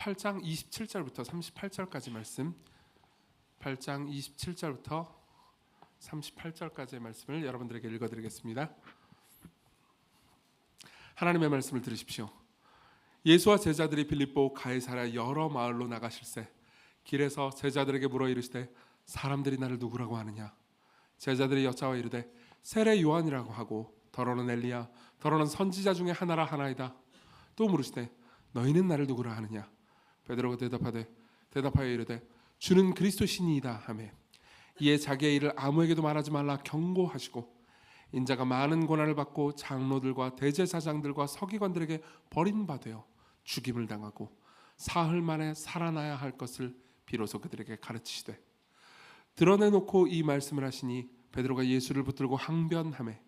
8장 27절부터 38절까지 말씀, 8장 27절부터 38절까지의 말씀을 여러분들에게 읽어드리겠습니다. 하나님의 말씀을 들으십시오. 예수와 제자들이 빌립보 가이사랴 여러 마을로 나가실새 길에서 제자들에게 물어 이르시되 사람들이 나를 누구라고 하느냐? 제자들이 여짜와 이르되 세례 요한이라고 하고 더러는 엘리야 더러는 선지자 중에 하나라 하나이다. 또 물으시되 너희는 나를 누구라 하느냐? 베드로가 대답하여 이르되 주는 그리스도시니이다 하매 이에 자기의 일을 아무에게도 말하지 말라 경고하시고 인자가 많은 고난을 받고 장로들과 대제사장들과 서기관들에게 버림받아 죽임을 당하고 사흘 만에 살아나야 할 것을 비로소 그들에게 가르치시되 드러내놓고 이 말씀을 하시니 베드로가 예수를 붙들고 항변하매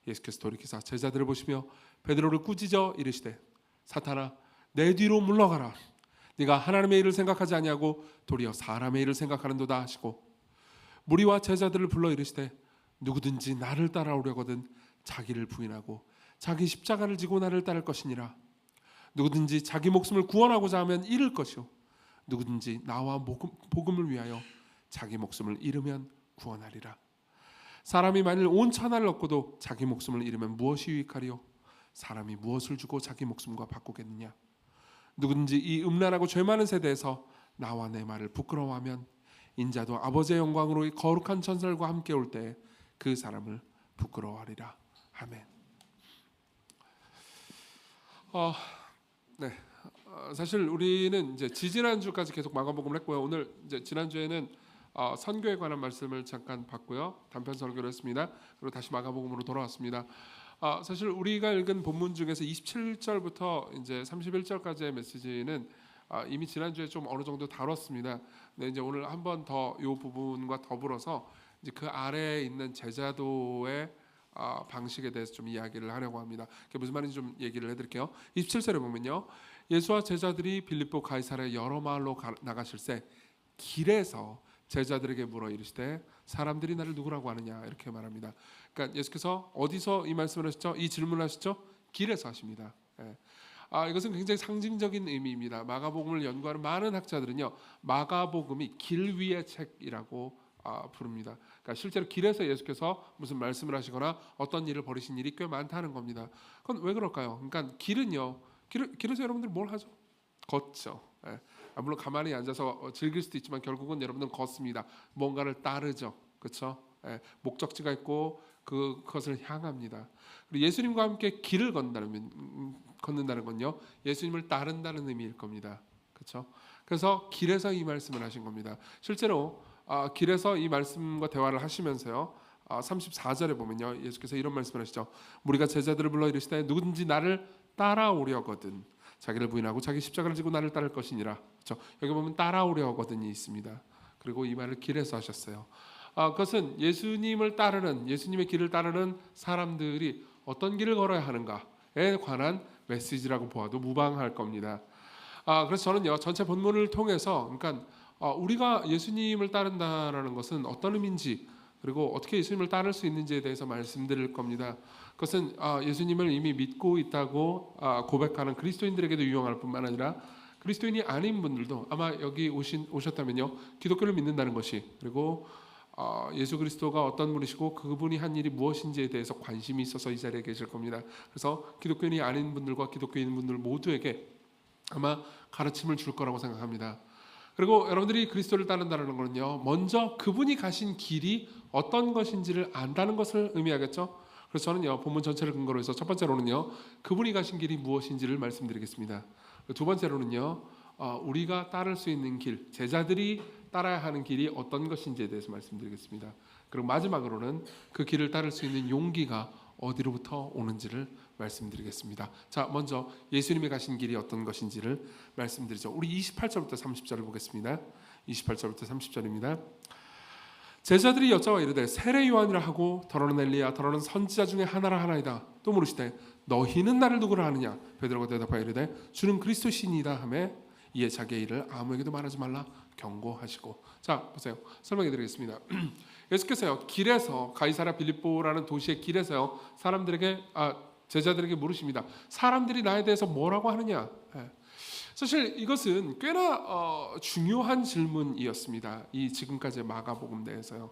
예수께서 돌이키사 제자들을 보시며 베드로를 꾸짖어 이르시되 사탄아 내 뒤로 물러가라. 네가 하나님의 일을 생각하지 아니하고 도리어 사람의 일을 생각하는도다 하시고 무리와 제자들을 불러 이르시되 누구든지 나를 따라오려거든 자기를 부인하고 자기 십자가를 지고 나를 따를 것이니라. 누구든지 자기 목숨을 구원하고자 하면 잃을 것이요 누구든지 나와 복음을 위하여 자기 목숨을 잃으면 구원하리라. 사람이 만일 온 천하를 얻고도 자기 목숨을 잃으면 무엇이 유익하리요? 사람이 무엇을 주고 자기 목숨과 바꾸겠느냐? 누구든지 이 음란하고 죄 많은 세대에서 나와 내 말을 부끄러워하면 인자도 아버지의 영광으로 거룩한 전설과 함께 올 때 그 사람을 부끄러워하리라. 아멘. 사실 우리는 이제 지지난주까지 계속 마가복음을 했고요. 오늘 이제 지난주에는 선교에 관한 말씀을 잠깐 봤고요. 단편 설교를 했습니다. 그리고 다시 마가복음으로 돌아왔습니다. 사실 우리가 읽은 본문 중에서 27절부터 이제 31절까지의 메시지는 이미 지난주에 좀 어느 정도 다뤘습니다. 근데 이제 오늘 한 번 더 이 부분과 더불어서 이제 그 아래에 있는 제자도의 방식에 대해서 좀 이야기를 하려고 합니다. 그게 무슨 말인지 좀 얘기를 해드릴게요. 27절에 보면요, 예수와 제자들이 빌립보 가이사랴 여러 마을로 나가실새 길에서 제자들에게 물어 이르시되 사람들이 나를 누구라고 하느냐 이렇게 말합니다. 그러니까 예수께서 어디서 이 말씀을 하셨죠? 이 질문을 하셨죠? 길에서 하십니다. 이것은 굉장히 상징적인 의미입니다. 마가복음을 연구하는 많은 학자들은요, 마가복음이 길 위의 책이라고 부릅니다. 그러니까 실제로 길에서 예수께서 무슨 말씀을 하시거나 어떤 일을 벌이신 일이 꽤 많다는 겁니다. 그건 왜 그럴까요? 그러니까 길은요, 길에서 여러분들 뭘 하죠? 걷죠. 물론 가만히 앉아서 즐길 수도 있지만 결국은 여러분들은 걷습니다. 뭔가를 따르죠. 그렇죠? 목적지가 있고 그것을 향합니다. 그리고 예수님과 함께 길을 걷는다는 건요, 예수님을 따른다는 의미일 겁니다. 그렇죠? 그래서 길에서 이 말씀을 하신 겁니다. 실제로 길에서 이 말씀과 대화를 하시면서요, 34절에 보면요, 예수께서 이런 말씀을 하시죠. 무리가 제자들을 불러 이르시되 누구든지 나를 따라오려거든 자기를 부인하고 자기 십자가를 지고 나를 따를 것이니라. 그렇죠? 여기 보면 따라오려거든이 있습니다. 그리고 이 말을 길에서 하셨어요. 그것은 예수님을 따르는, 예수님의 길을 따르는 사람들이 어떤 길을 걸어야 하는가에 관한 메시지라고 보아도 무방할 겁니다. 그래서 저는요, 전체 본문을 통해서, 그러니까 우리가 예수님을 따른다라는 것은 어떤 의미인지, 그리고 어떻게 예수님을 따를 수 있는지에 대해서 말씀드릴 겁니다. 그것은 예수님을 이미 믿고 있다고 고백하는 그리스도인들에게도 유용할 뿐만 아니라 그리스도인이 아닌 분들도 아마 여기 오셨다면요, 기독교를 믿는다는 것이, 그리고 예수 그리스도가 어떤 분이시고 그분이 한 일이 무엇인지에 대해서 관심이 있어서 이 자리에 계실 겁니다. 그래서 기독교인이 아닌 분들과 기독교인 분들 모두에게 아마 가르침을 줄 거라고 생각합니다. 그리고 여러분들이 그리스도를 따른다는 것은요, 먼저 그분이 가신 길이 어떤 것인지를 안다는 것을 의미하겠죠. 그래서 저는요, 본문 전체를 근거로 해서 첫 번째로는요, 그분이 가신 길이 무엇인지를 말씀드리겠습니다. 두 번째로는요, 우리가 따를 수 있는 길, 제자들이 따라야 하는 길이 어떤 것인지에 대해서 말씀드리겠습니다. 그리고 마지막으로는 그 길을 따를 수 있는 용기가 어디로부터 오는지를 말씀드리겠습니다. 자, 먼저 예수님이 가신 길이 어떤 것인지를 말씀드리죠. 우리 28절부터 30절을 보겠습니다. 28절부터 30절입니다. 제자들이 여짜와 이르되 세례 요한이라 하고 더러는 엘리야 더러는 선지자 중에 하나라 하나이다. 또 물으시되 너희는 나를 누구라 하느냐? 베드로가 대답하여 이르되 주는 그리스도시니이다 하매 이에 자기의 일을 아무에게도 말하지 말라 경고하시고. 자, 보세요. 설명해 드리겠습니다. 예수께서요, 길에서 가이사랴 빌립보라는 도시의 길에서요, 사람들에게 제자들에게 물으십니다. 사람들이 나에 대해서 뭐라고 하느냐? 사실 이것은 꽤나 중요한 질문이었습니다. 이 지금까지의 마가복음 내에서요.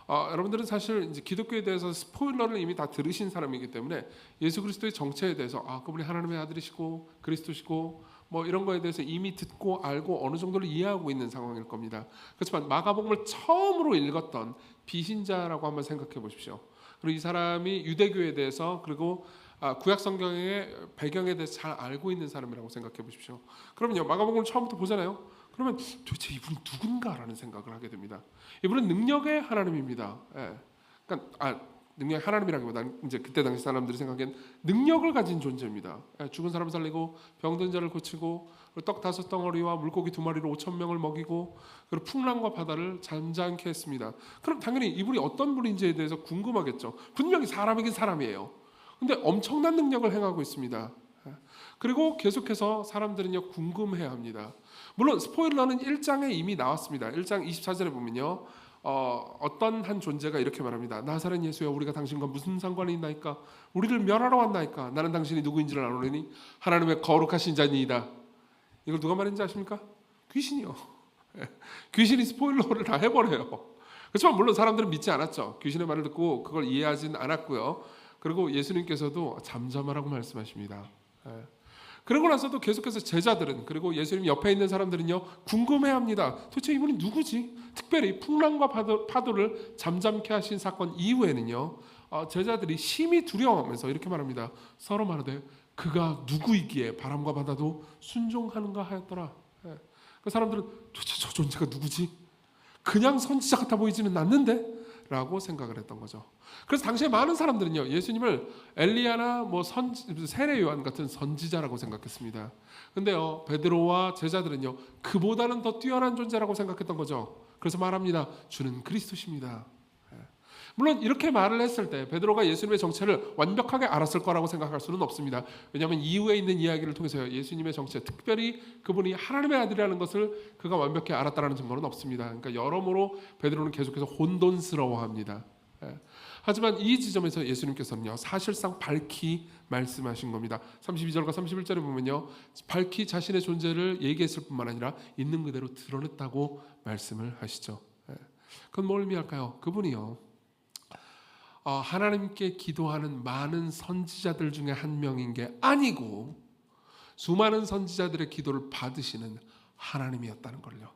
여러분들은 사실 이제 기독교에 대해서 스포일러를 이미 다 들으신 사람이기 때문에 예수 그리스도의 정체에 대해서 그분이 하나님의 아들이시고 그리스도시고 뭐 이런 거에 대해서 이미 듣고 알고 어느 정도를 이해하고 있는 상황일 겁니다. 그렇지만 마가복음을 처음으로 읽었던 비신자라고 한번 생각해 보십시오. 그리고 이 사람이 유대교에 대해서 그리고 구약 성경의 배경에 대해서 잘 알고 있는 사람이라고 생각해 보십시오. 그러면요, 마가복음을 처음부터 보잖아요. 그러면 도대체 이분이 누군가라는 생각을 하게 됩니다. 이분은 능력의 하나님입니다. 예. 그러니까 능력의 하나님이라기보다는 이제 그때 당시 사람들이 생각하기엔 능력을 가진 존재입니다. 예. 죽은 사람 살리고 병든 자를 고치고 떡 5덩어리와 물고기 2마리로 5,000명을 먹이고 그리고 풍랑과 바다를 잠잠케 했습니다. 그럼 당연히 이분이 어떤 분인지에 대해서 궁금하겠죠. 분명히 사람이긴 사람이에요. 근데 엄청난 능력을 행하고 있습니다. 그리고 계속해서 사람들은요 궁금해야 합니다. 물론 스포일러는 1장에 이미 나왔습니다. 1장 24절에 보면요 어떤 한 존재가 이렇게 말합니다. 나사렛 예수여, 우리가 당신과 무슨 상관이 있나이까? 우리를 멸하러 왔나이까? 나는 당신이 누구인지를 아노니 하나님의 거룩하신 자니이다. 이걸 누가 말했는지 아십니까? 귀신이요. 귀신이 스포일러를 다 해버려요. 그렇지만 물론 사람들은 믿지 않았죠. 귀신의 말을 듣고 그걸 이해하진 않았고요. 그리고 예수님께서도 잠잠하라고 말씀하십니다. 그러고 나서도 계속해서 제자들은, 그리고 예수님 옆에 있는 사람들은요 궁금해합니다. 도대체 이분이 누구지? 특별히 풍랑과 파도를 잠잠케 하신 사건 이후에는요 제자들이 심히 두려워하면서 이렇게 말합니다. 서로 말하되 그가 누구이기에 바람과 바다도 순종하는가 하였더라. 그 사람들은 도대체 저 존재가 누구지? 그냥 선지자 같아 보이지는 않는데? 라고 생각을 했던 거죠. 그래서 당시에 많은 사람들은요 예수님을 엘리야나 뭐 세례 요한 같은 선지자라고 생각했습니다. 근데요 베드로와 제자들은요 그보다는 더 뛰어난 존재라고 생각했던 거죠. 그래서 말합니다. 주는 그리스도십니다. 물론 이렇게 말을 했을 때 베드로가 예수님의 정체를 완벽하게 알았을 거라고 생각할 수는 없습니다. 왜냐하면 이후에 있는 이야기를 통해서 예수님의 정체, 특별히 그분이 하나님의 아들이라는 것을 그가 완벽히 알았다는 증거는 없습니다. 그러니까 여러모로 베드로는 계속해서 혼돈스러워합니다. 하지만 이 지점에서 예수님께서는요 사실상 밝히 말씀하신 겁니다. 32절과 31절에 보면요 밝히 자신의 존재를 얘기했을 뿐만 아니라 있는 그대로 드러냈다고 말씀을 하시죠. 그건 뭘 의미할까요? 그분이요 하나님께 기도하는 많은 선지자들 중에 한 명인 게 아니고 수많은 선지자들의 기도를 받으시는 하나님이었다는 걸요.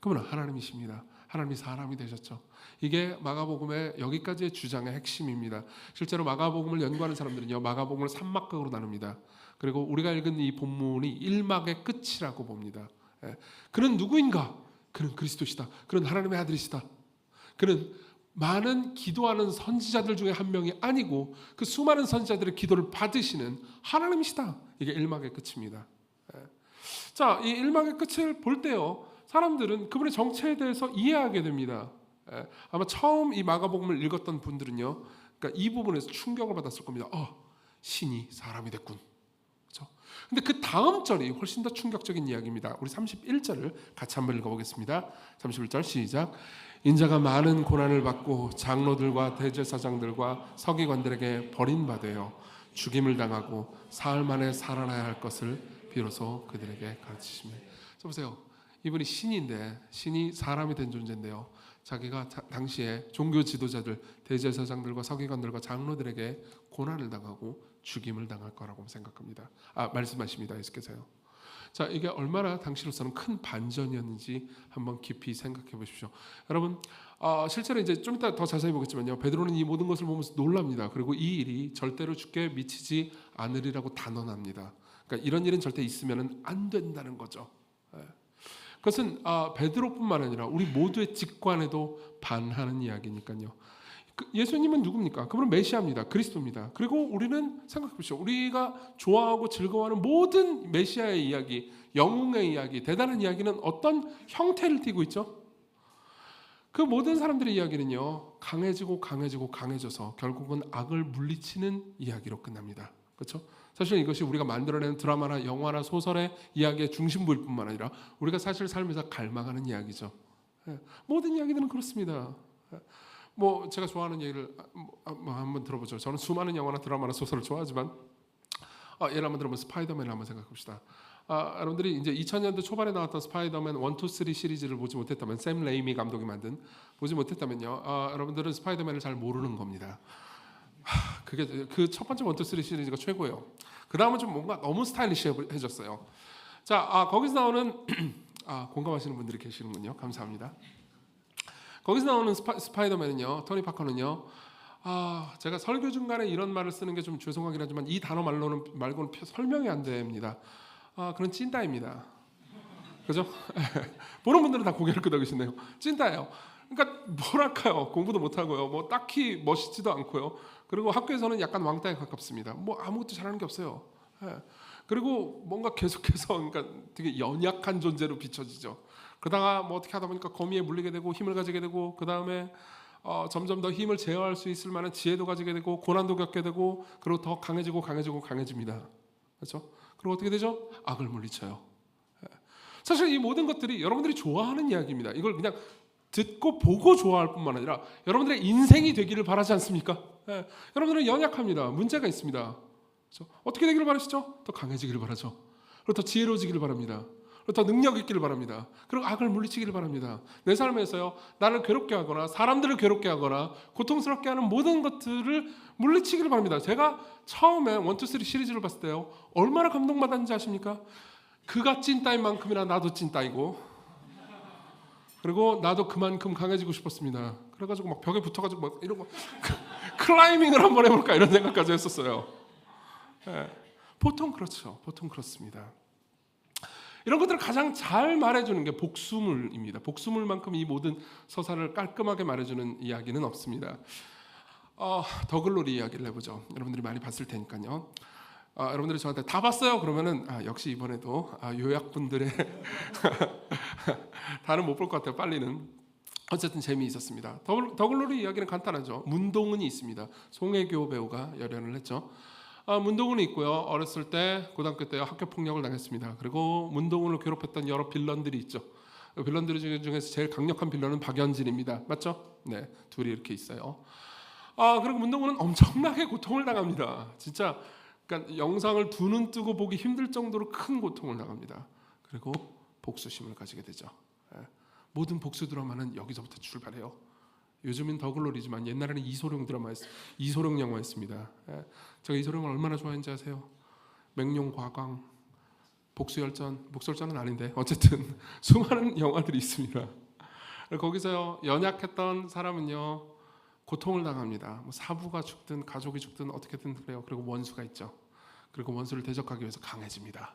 그분은 하나님이십니다. 하나님이 사람이 되셨죠. 이게 마가복음의 여기까지의 주장의 핵심입니다. 실제로 마가복음을 연구하는 사람들은요 마가복음을 3막극으로 나눕니다. 그리고 우리가 읽은 이 본문이 1막의 끝이라고 봅니다. 그는 누구인가? 그는 그리스도시다. 그는 하나님의 아들이시다. 그는 많은 기도하는 선지자들 중에 한 명이 아니고 그 수많은 선지자들의 기도를 받으시는 하나님이시다. 이게 1막의 끝입니다. 자, 이 1막의 끝을 볼 때요 사람들은 그분의 정체에 대해서 이해하게 됩니다. 아마 처음 이 마가복음을 읽었던 분들은요 그러니까 이 부분에서 충격을 받았을 겁니다. 신이 사람이 됐군. 그렇죠? 근데 그 다음 절이 훨씬 더 충격적인 이야기입니다. 우리 31절을 같이 한번 읽어보겠습니다. 31절 시작. 인자가 많은 고난을 받고 장로들과 대제사장들과 서기관들에게 버림받아요 죽임을 당하고 사흘 만에 살아나야 할 것을 비로소 그들에게 가르치시며. 보세요. 이분이 신인데 신이 사람이 된 존재인데요. 자기가 당시에 종교 지도자들, 대제사장들과 서기관들과 장로들에게 고난을 당하고 죽임을 당할 거라고 생각합니다. 말씀하십니다. 예수께서요. 자, 이게 얼마나 당시로서는 큰 반전이었는지 한번 깊이 생각해 보십시오. 여러분, 실제로 이제 좀 이따 더 자세히 보겠지만요. 베드로는 이 모든 것을 보면서 놀랍니다. 그리고 이 일이 절대로 죽게 미치지 않으리라고 단언합니다. 그러니까 이런 일은 절대 있으면 안 된다는 거죠. 그것은 베드로뿐만 아니라 우리 모두의 직관에도 반하는 이야기니까요. 예수님은 누굽니까? 그분은 메시아입니다. 그리스도입니다. 그리고 우리는 생각해 보십시오. 우리가 좋아하고 즐거워하는 모든 메시아의 이야기, 영웅의 이야기, 대단한 이야기는 어떤 형태를 띠고 있죠? 그 모든 사람들의 이야기는요 강해지고 강해져서 결국은 악을 물리치는 이야기로 끝납니다. 그렇죠? 사실 이것이 우리가 만들어내는 드라마나 영화나 소설의 이야기의 중심부일 뿐만 아니라 우리가 사실 삶에서 갈망하는 이야기죠. 모든 이야기들은 그렇습니다. 뭐 제가 좋아하는 얘기를 한번 들어보죠. 저는 수많은 영화나 드라마나 소설을 좋아하지만 예를 한번 들어보면 스파이더맨을 한번 생각해 봅시다. 여러분들이 이제 2000년대 초반에 나왔던 스파이더맨 1, 2, 3 시리즈를 보지 못했다면, 샘 레이미 감독이 만든 보지 못했다면요, 여러분들은 스파이더맨을 잘 모르는 겁니다. 그게 그 첫 번째 1, 2, 3 시리즈가 최고예요. 그 다음은 좀 뭔가 너무 스타일리시해졌어요. 자, 거기서 나오는 공감하시는 분들이 계시는군요. 감사합니다. 거기서 나오는 스파이더맨은요, 토니 파커는요, 제가 설교 중간에 이런 말을 쓰는 게 좀 죄송하긴 하지만 이 단어 말고는 설명이 안 됩니다. 그런 찐따입니다. 그죠? 보는 분들은 다 고개를 끄덕이시네요. 찐따예요. 그러니까 뭐랄까요, 공부도 못하고요, 뭐 딱히 멋있지도 않고요, 그리고 학교에서는 약간 왕따에 가깝습니다. 뭐 아무것도 잘하는 게 없어요. 그리고 뭔가 계속해서 그러니까 되게 연약한 존재로 비춰지죠. 그러다가 뭐 어떻게 하다 보니까 거미에 물리게 되고 힘을 가지게 되고, 그 다음에 점점 더 힘을 제어할 수 있을 만한 지혜도 가지게 되고, 고난도 겪게 되고, 그리고 더 강해집니다. 그렇죠? 그리고 어떻게 되죠? 악을 물리쳐요. 사실 이 모든 것들이 여러분들이 좋아하는 이야기입니다. 이걸 그냥 듣고 보고 좋아할 뿐만 아니라 여러분들의 인생이 되기를 바라지 않습니까? 여러분들은 연약합니다. 문제가 있습니다. 그렇죠? 어떻게 되기를 바라시죠? 더 강해지기를 바라죠. 그리고 더 지혜로워지기를 바랍니다. 그리고 더 능력 있기를 바랍니다. 그리고 악을 물리치기를 바랍니다. 내 삶에서요, 나를 괴롭게 하거나 사람들을 괴롭게 하거나 고통스럽게 하는 모든 것들을 물리치기를 바랍니다. 제가 처음에 1, 2, 3 시리즈를 봤을 때요, 얼마나 감동받았는지 아십니까? 그가 찐따인 만큼이나 나도 찐따이고, 그리고 나도 그만큼 강해지고 싶었습니다. 그래가지고 막 벽에 붙어가지고 막 이러고 클라이밍을 한번 해볼까 이런 생각까지 했었어요. 보통 그렇죠. 보통 그렇습니다. 이런 것들을 가장 잘 말해주는 게 복수물입니다. 복수물만큼 이 모든 서사를 깔끔하게 말해주는 이야기는 없습니다. 더글로리 이야기를 해보죠. 여러분들이 많이 봤을 테니까요. 여러분들이 저한테 다 봤어요 그러면은 역시 이번에도 요약분들의 다는 못 볼 것 같아요. 빨리는. 어쨌든 재미있었습니다. 더글로리 이야기는 간단하죠. 문동은이 있습니다. 송혜교 배우가 열연을 했죠. 문동은이 있고요. 어렸을 때 고등학교 때 학교 폭력을 당했습니다. 그리고 문동은을 괴롭혔던 여러 빌런들이 있죠. 빌런들 중에서 제일 강력한 빌런은 박연진입니다. 맞죠? 네, 둘이 이렇게 있어요. 그리고 문동은은 엄청나게 고통을 당합니다. 진짜. 그러니까 영상을 두 눈 뜨고 보기 힘들 정도로 큰 고통을 당합니다. 그리고 복수심을 가지게 되죠. 모든 복수 드라마는 여기서부터 출발해요. 요즘은 더글로리지만 옛날에는 이소룡 영화였습니다. 제가 이소룡을 얼마나 좋아했는지 아세요? 맹룡과강, 복수열전은 아닌데 어쨌든 수많은 영화들이 있습니다. 거기서요, 연약했던 사람은요 고통을 당합니다. 뭐 사부가 죽든 가족이 죽든 어떻게든 그래요. 그리고 원수가 있죠. 그리고 원수를 대적하기 위해서 강해집니다.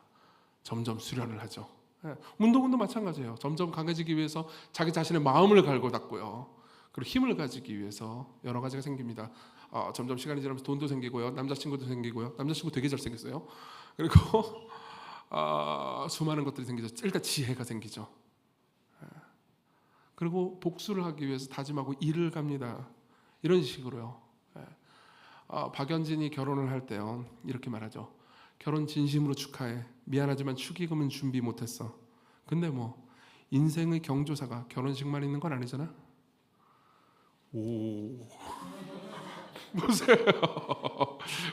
점점 수련을 하죠. 문동은도 마찬가지예요. 점점 강해지기 위해서 자기 자신의 마음을 갈고 닦고요. 그리고 힘을 가지기 위해서 여러 가지가 생깁니다. 점점 시간이 지나면서 돈도 생기고요. 남자친구도 생기고요. 남자친구 되게 잘생겼어요. 그리고 수많은 것들이 생기죠. 일단 지혜가 생기죠. 그리고 복수를 하기 위해서 다짐하고 일을 갑니다. 이런 식으로요. 박연진이 결혼을 할 때요, 이렇게 말하죠. 결혼 진심으로 축하해. 미안하지만 축의금은 준비 못했어. 근데 뭐 인생의 경조사가 결혼식만 있는 건 아니잖아. 오, 보세요.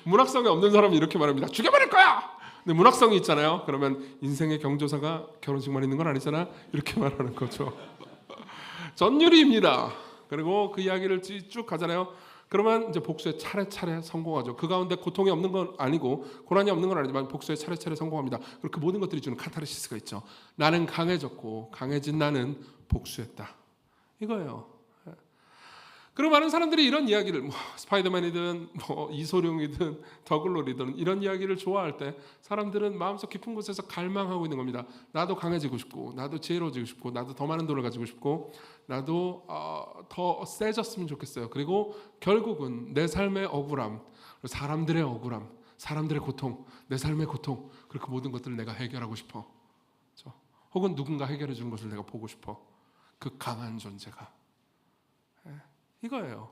문학성이 없는 사람이 이렇게 말합니다. 죽여버릴 거야. 근데 문학성이 있잖아요. 그러면 인생의 경조사가 결혼식만 있는 건 아니잖아. 이렇게 말하는 거죠. 전율이입니다. 그리고 그 이야기를 쭉 가잖아요. 그러면 이제 복수에 차례차례 성공하죠. 그 가운데 고통이 없는 건 아니고 고난이 없는 건 아니지만 복수에 차례차례 성공합니다. 그리고 그 모든 것들이 주는 카타르시스가 있죠. 나는 강해졌고 강해진 나는 복수했다. 이거예요. 그리고 많은 사람들이 이런 이야기를 뭐 스파이더맨이든 뭐 이소룡이든 더글로리든 이런 이야기를 좋아할 때 사람들은 마음속 깊은 곳에서 갈망하고 있는 겁니다. 나도 강해지고 싶고, 나도 지혜로워지고 싶고, 나도 더 많은 돈을 가지고 싶고, 나도 더 세졌으면 좋겠어요. 그리고 결국은 내 삶의 억울함, 사람들의 억울함, 사람들의 고통, 내 삶의 고통, 그리고 그 모든 것들을 내가 해결하고 싶어. 그렇죠? 혹은 누군가 해결해 주는 것을 내가 보고 싶어. 그 강한 존재가. 이거예요.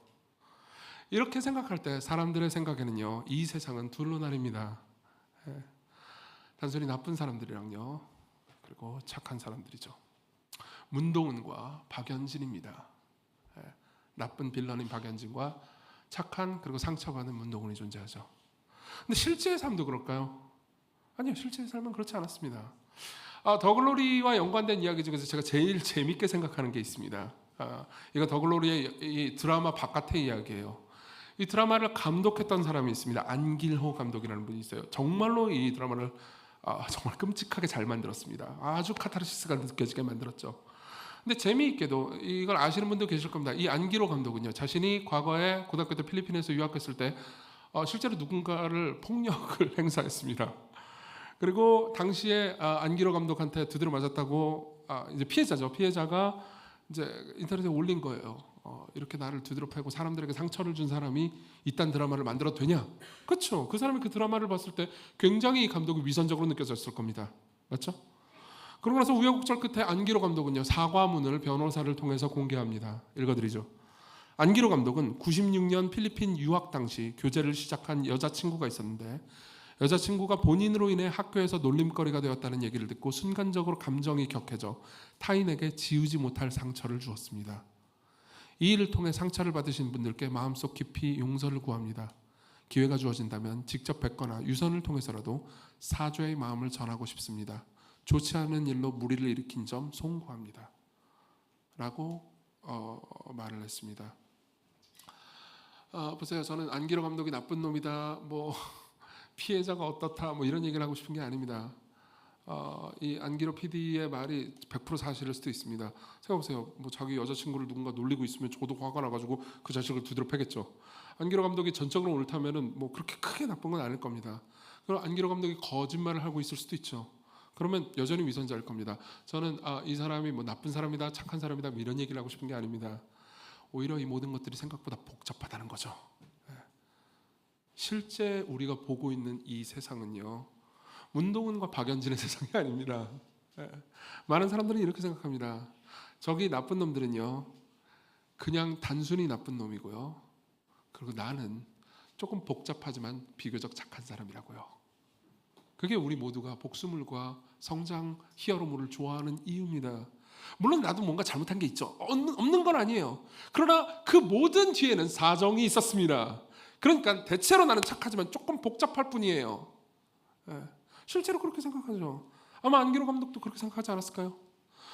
이렇게 생각할 때 사람들의 생각에는요, 이 세상은 둘로 나뉩니다. 단순히 나쁜 사람들이랑요, 그리고 착한 사람들이죠. 문동은과 박연진입니다. 나쁜 빌런인 박연진과 착한 그리고 상처받은 문동은이 존재하죠. 근데 실제의 삶도 그럴까요? 아니요, 실제의 삶은 그렇지 않았습니다. 더 글로리와 연관된 이야기 중에서 제가 제일 재밌게 생각하는 게 있습니다. 이거 더 글로리의 이 드라마 바깥의 이야기예요. 이 드라마를 감독했던 사람이 있습니다. 안길호 감독이라는 분이 있어요. 정말로 이 드라마를 정말 끔찍하게 잘 만들었습니다. 아주 카타르시스가 느껴지게 만들었죠. 근데 재미있게도 이걸 아시는 분도 계실 겁니다. 이 안길호 감독은요, 자신이 과거에 고등학교 때 필리핀에서 유학했을 때 실제로 누군가를 폭력을 행사했습니다. 그리고 당시에 안길호 감독한테 두드려 맞았다고 이제 피해자죠. 피해자가 이제 인터넷에 올린 거예요. 이렇게 나를 두드려 패고 사람들에게 상처를 준 사람이 이딴 드라마를 만들어도 되냐? 그렇죠. 그 사람이 그 드라마를 봤을 때 굉장히 이 감독이 위선적으로 느껴졌을 겁니다. 맞죠? 그러고 나서 우여곡절 끝에 안길호 감독은요, 사과문을 변호사를 통해서 공개합니다. 읽어드리죠. 안길호 감독은 96년 필리핀 유학 당시 교제를 시작한 여자친구가 있었는데, 여자친구가 본인으로 인해 학교에서 놀림거리가 되었다는 얘기를 듣고 순간적으로 감정이 격해져 타인에게 지우지 못할 상처를 주었습니다. 이 일을 통해 상처를 받으신 분들께 마음속 깊이 용서를 구합니다. 기회가 주어진다면 직접 뵙거나 유선을 통해서라도 사죄의 마음을 전하고 싶습니다. 좋지 않은 일로 무리를 일으킨 점 송구합니다. 라고 말을 했습니다. 보세요. 저는 안길호 감독이 나쁜 놈이다, 뭐 피해자가 어떻다, 뭐 이런 얘기를 하고 싶은 게 아닙니다. 이 안길호 PD의 말이 100% 사실일 수도 있습니다. 생각해보세요. 뭐 자기 여자친구를 누군가 놀리고 있으면 저도 화가 나가지고 그 자식을 두드려 패겠죠. 안길호 감독이 전적으로 옳다면은 뭐 그렇게 크게 나쁜 건 아닐 겁니다. 그럼 안길호 감독이 거짓말을 하고 있을 수도 있죠. 그러면 여전히 위선자일 겁니다. 저는 이 사람이 뭐 나쁜 사람이다, 착한 사람이다, 뭐 이런 얘기를 하고 싶은 게 아닙니다. 오히려 이 모든 것들이 생각보다 복잡하다는 거죠. 실제 우리가 보고 있는 이 세상은요, 문동은과 박연진의 세상이 아닙니다. 많은 사람들은 이렇게 생각합니다. 저기 나쁜 놈들은요, 그냥 단순히 나쁜 놈이고요, 그리고 나는 조금 복잡하지만 비교적 착한 사람이라고요. 그게 우리 모두가 복수물과 성장 히어로물을 좋아하는 이유입니다. 물론 나도 뭔가 잘못한 게 있죠. 없는 건 아니에요. 그러나 그 모든 뒤에는 사정이 있었습니다. 그러니까 대체로 나는 착하지만 조금 복잡할 뿐이에요. 실제로 그렇게 생각하죠. 아마 안길호 감독도 그렇게 생각하지 않았을까요?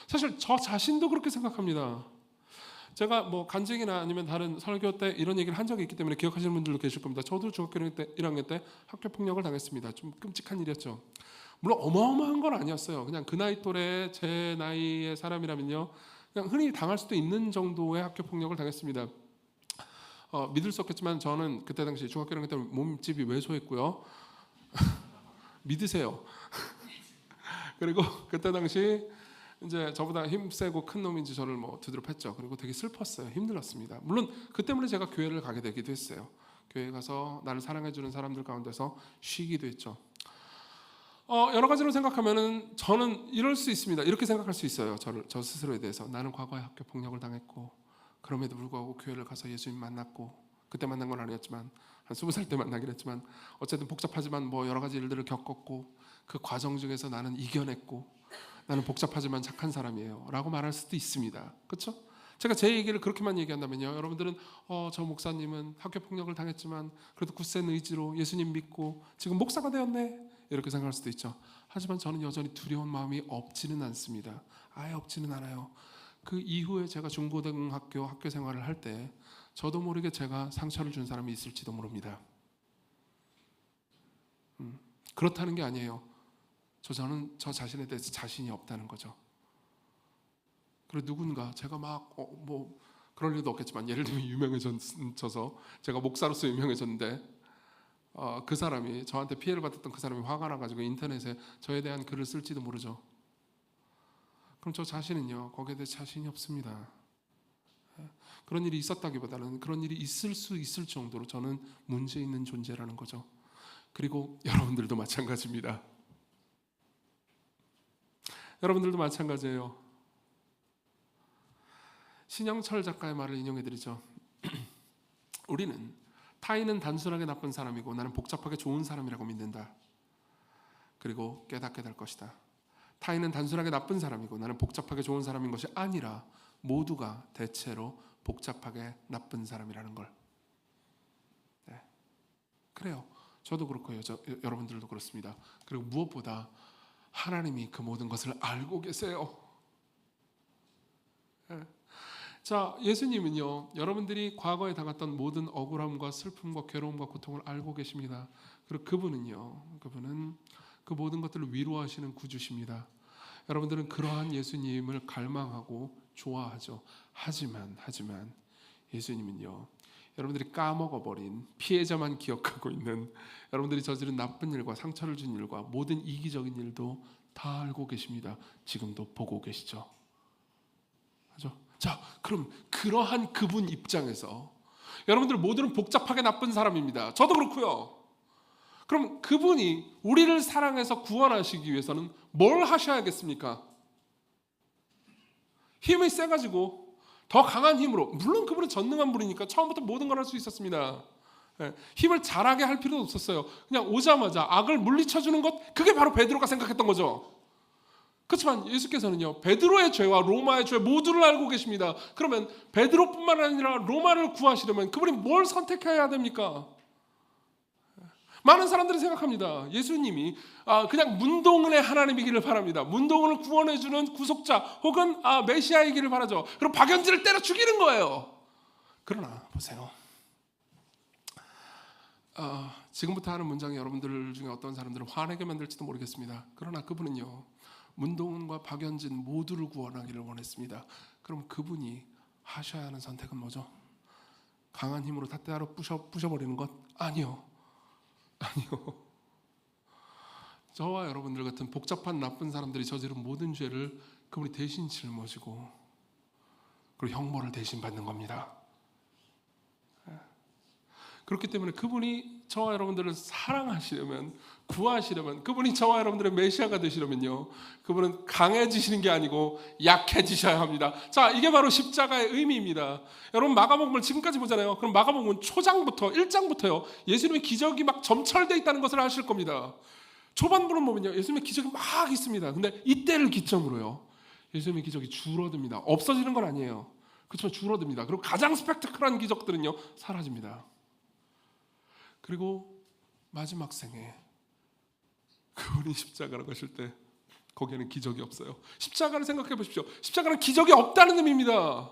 사실 저 자신도 그렇게 생각합니다. 제가 뭐 간증이나 아니면 다른 설교 때 이런 얘기를 한 적이 있기 때문에 기억하시는 분들도 계실 겁니다. 저도 중학교 1학년 때 학교 폭력을 당했습니다. 좀 끔찍한 일이었죠. 물론 어마어마한 건 아니었어요. 그냥 그 나이 또래 제 나이의 사람이라면요, 그냥 흔히 당할 수도 있는 정도의 학교 폭력을 당했습니다. 믿을 수 없겠지만 저는 그때 당시 중학교 1학년 때 몸집이 왜소했고요. 믿으세요. 그리고 그때 당시 이제 저보다 힘세고 큰 놈인지 저를 뭐 두드려 팼죠. 그리고 되게 슬펐어요. 힘들었습니다. 물론 그 때문에 제가 교회를 가게 되기도 했어요. 교회 가서 나를 사랑해주는 사람들 가운데서 쉬기도 했죠. 여러 가지로 생각하면은 저는 이럴 수 있습니다. 이렇게 생각할 수 있어요. 저 스스로에 대해서. 나는 과거에 학교 폭력을 당했고, 그럼에도 불구하고 교회를 가서 예수님 만났고, 그때 만난 건 아니었지만 한 20살 때 만나긴 했지만 어쨌든 복잡하지만 뭐 여러 가지 일들을 겪었고, 그 과정 중에서 나는 이겨냈고, 나는 복잡하지만 착한 사람이에요 라고 말할 수도 있습니다. 그렇죠? 제가 제 얘기를 그렇게만 얘기한다면요, 여러분들은 저 목사님은 학교 폭력을 당했지만 그래도 굳센 의지로 예수님 믿고 지금 목사가 되었네, 이렇게 생각할 수도 있죠. 하지만 저는 여전히 두려운 마음이 없지는 않습니다. 아예 없지는 않아요. 그 이후에 제가 중고등학교 학교 생활을 할 때 저도 모르게 제가 상처를 준 사람이 있을지도 모릅니다. 그렇다는 게 아니에요. 저는 저 자신에 대해서 자신이 없다는 거죠. 그리고 누군가 제가 막 뭐 그럴 일도 없겠지만 예를 들면 유명해져서 제가 목사로서 유명해졌는데 그 사람이 저한테 피해를 받았던 그 사람이 화가 나가지고 인터넷에 저에 대한 글을 쓸지도 모르죠. 그럼 저 자신은요, 거기에 대해 자신이 없습니다. 그런 일이 있었다기보다는 그런 일이 있을 수 있을 정도로 저는 문제 있는 존재라는 거죠. 그리고 여러분들도 마찬가지입니다. 여러분들도 마찬가지예요. 신영철 작가의 말을 인용해드리죠. 우리는 타인은 단순하게 나쁜 사람이고 나는 복잡하게 좋은 사람이라고 믿는다. 그리고 깨닫게 될 것이다. 타인은 단순하게 나쁜 사람이고 나는 복잡하게 좋은 사람인 것이 아니라 모두가 대체로 복잡하게 나쁜 사람이라는 걸. 네. 그래요. 저도 그렇고요. 여러분들도 그렇습니다. 그리고 무엇보다 하나님이 그 모든 것을 알고 계세요. 자, 예수님은요, 여러분들이 과거에 당했던 모든 억울함과 슬픔과 괴로움과 고통을 알고 계십니다. 그리고 그분은 그 모든 것들을 위로하시는 구주십니다. 여러분들은 그러한 예수님을 갈망하고 좋아하죠. 하지만 예수님은요, 여러분들이 까먹어버린, 피해자만 기억하고 있는, 여러분들이 저지른 나쁜 일과 상처를 준 일과 모든 이기적인 일도 다 알고 계십니다. 지금도 보고 계시죠. 그죠? 자, 그럼 그러한 그분 입장에서 여러분들 모두는 복잡하게 나쁜 사람입니다. 저도 그렇고요. 그럼 그분이 우리를 사랑해서 구원하시기 위해서는 뭘 하셔야겠습니까? 힘이 세가지고 더 강한 힘으로, 물론 그분은 전능한 분이니까 처음부터 모든 걸 할 수 있었습니다. 힘을 잘하게 할 필요도 없었어요. 그냥 오자마자 악을 물리쳐주는 것, 그게 바로 베드로가 생각했던 거죠. 그렇지만 예수께서는요, 베드로의 죄와 로마의 죄 모두를 알고 계십니다. 그러면 베드로뿐만 아니라 로마를 구하시려면 그분이 뭘 선택해야 됩니까? 많은 사람들이 생각합니다. 예수님이 그냥 문동은의 하나님이기를 바랍니다. 문동은을 구원해주는 구속자 혹은 메시아이기를 바라죠. 그럼 박연진을 때려 죽이는 거예요. 그러나 보세요. 지금부터 하는 문장이 여러분들 중에 어떤 사람들은 화내게 만들지도 모르겠습니다. 그러나 그분은요, 문동은과 박연진 모두를 구원하기를 원했습니다. 그럼 그분이 하셔야 하는 선택은 뭐죠? 강한 힘으로 다 때려 부셔버리는 것? 아니요. 저와 여러분들 같은 복잡한 나쁜 사람들이 저지른 모든 죄를 그분이 대신 짊어지고 그리고 형벌을 대신 받는 겁니다. 그렇기 때문에 그분이 저와 여러분들을 사랑하시려면, 구하시려면, 그분이 저와 여러분들의 메시아가 되시려면요, 그분은 강해지시는 게 아니고 약해지셔야 합니다. 자, 이게 바로 십자가의 의미입니다. 여러분 마가복음을 지금까지 보잖아요. 그럼 마가복음은 초장부터 1장부터요 예수님의 기적이 막 점철되어 있다는 것을 아실 겁니다. 초반부는 보면요, 예수님의 기적이 막 있습니다. 근데 이때를 기점으로요, 예수님의 기적이 줄어듭니다. 없어지는 건 아니에요. 그렇지만 줄어듭니다. 그리고 가장 스펙타클한 기적들은요 사라집니다. 그리고 마지막 생에 그분이 십자가를 가실 때 거기에는 기적이 없어요. 십자가를 생각해 보십시오. 십자가는 기적이 없다는 의미입니다.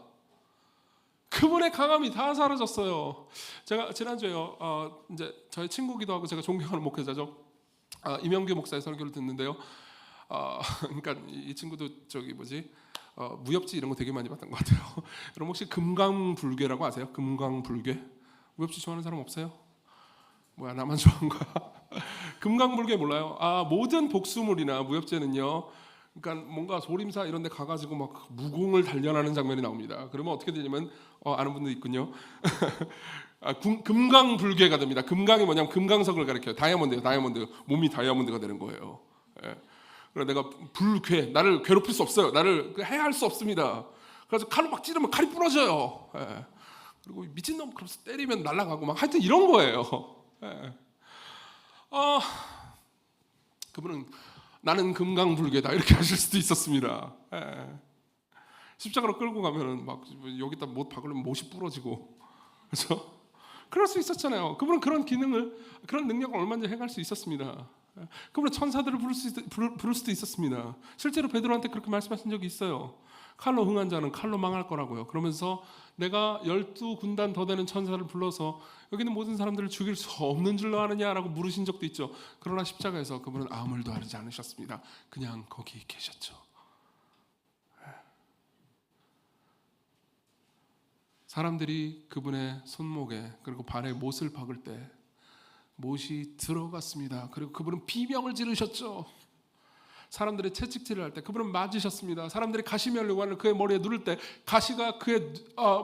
그분의 강함이 다 사라졌어요. 제가 지난주에요, 이제 저희 친구기도 하고 제가 존경하는 목회자죠, 임영규 목사의 설교를 듣는데요. 그러니까 이 친구도 무협지 이런 거 되게 많이 봤던 것 같아요. 여러분 혹시 금강불괴라고 아세요? 금강불괴? 무협지 좋아하는 사람 없어요? 뭐야, 나만 좋아하는 거야? 금강불괴 몰라요? 모든 복수물이나 무협지는요, 그러니까 뭔가 소림사 이런 데 가가지고 막 무공을 단련하는 장면이 나옵니다. 그러면 어떻게 되냐면, 아는 분도 있군요. 금강불괴가 됩니다. 금강이 뭐냐면 금강석을 가리켜요. 다이아몬드예요. 다이아몬드. 몸이 다이아몬드가 되는 거예요. 그래서 내가 불괴, 나를 괴롭힐 수 없어요. 나를 해할 수 없습니다. 그래서 칼로 막 찌르면 칼이 부러져요. 그리고 미친놈 그러면서 때리면 날아가고 막 하여튼 이런 거예요. 그분은 나는 금강불괴다 이렇게 하실 수도 있었습니다. 십자가로 끌고 가면은 막 여기다 못 박으려면 못이 부러지고, 그렇죠? 그럴 수 있었잖아요. 그분은 그런 능력을 얼마든지 행할 수 있었습니다. 그분은 천사들을 부를 수도 있었습니다. 실제로 베드로한테 그렇게 말씀하신 적이 있어요. 칼로 흥한 자는 칼로 망할 거라고요. 그러면서 내가 12군단 더 되는 천사를 불러서 여기는 모든 사람들을 죽일 수 없는 줄로 아느냐라고 물으신 적도 있죠. 그러나 십자가에서 그분은 아무 말도 하지 않으셨습니다. 그냥 거기 계셨죠. 사람들이 그분의 손목에 그리고 발에 못을 박을 때 못이 들어갔습니다. 그리고 그분은 비명을 지르셨죠. 사람들의 채찍질을 할 때 그분은 맞으셨습니다. 사람들이 가시면류관을 그의 머리에 누를 때 가시가 그의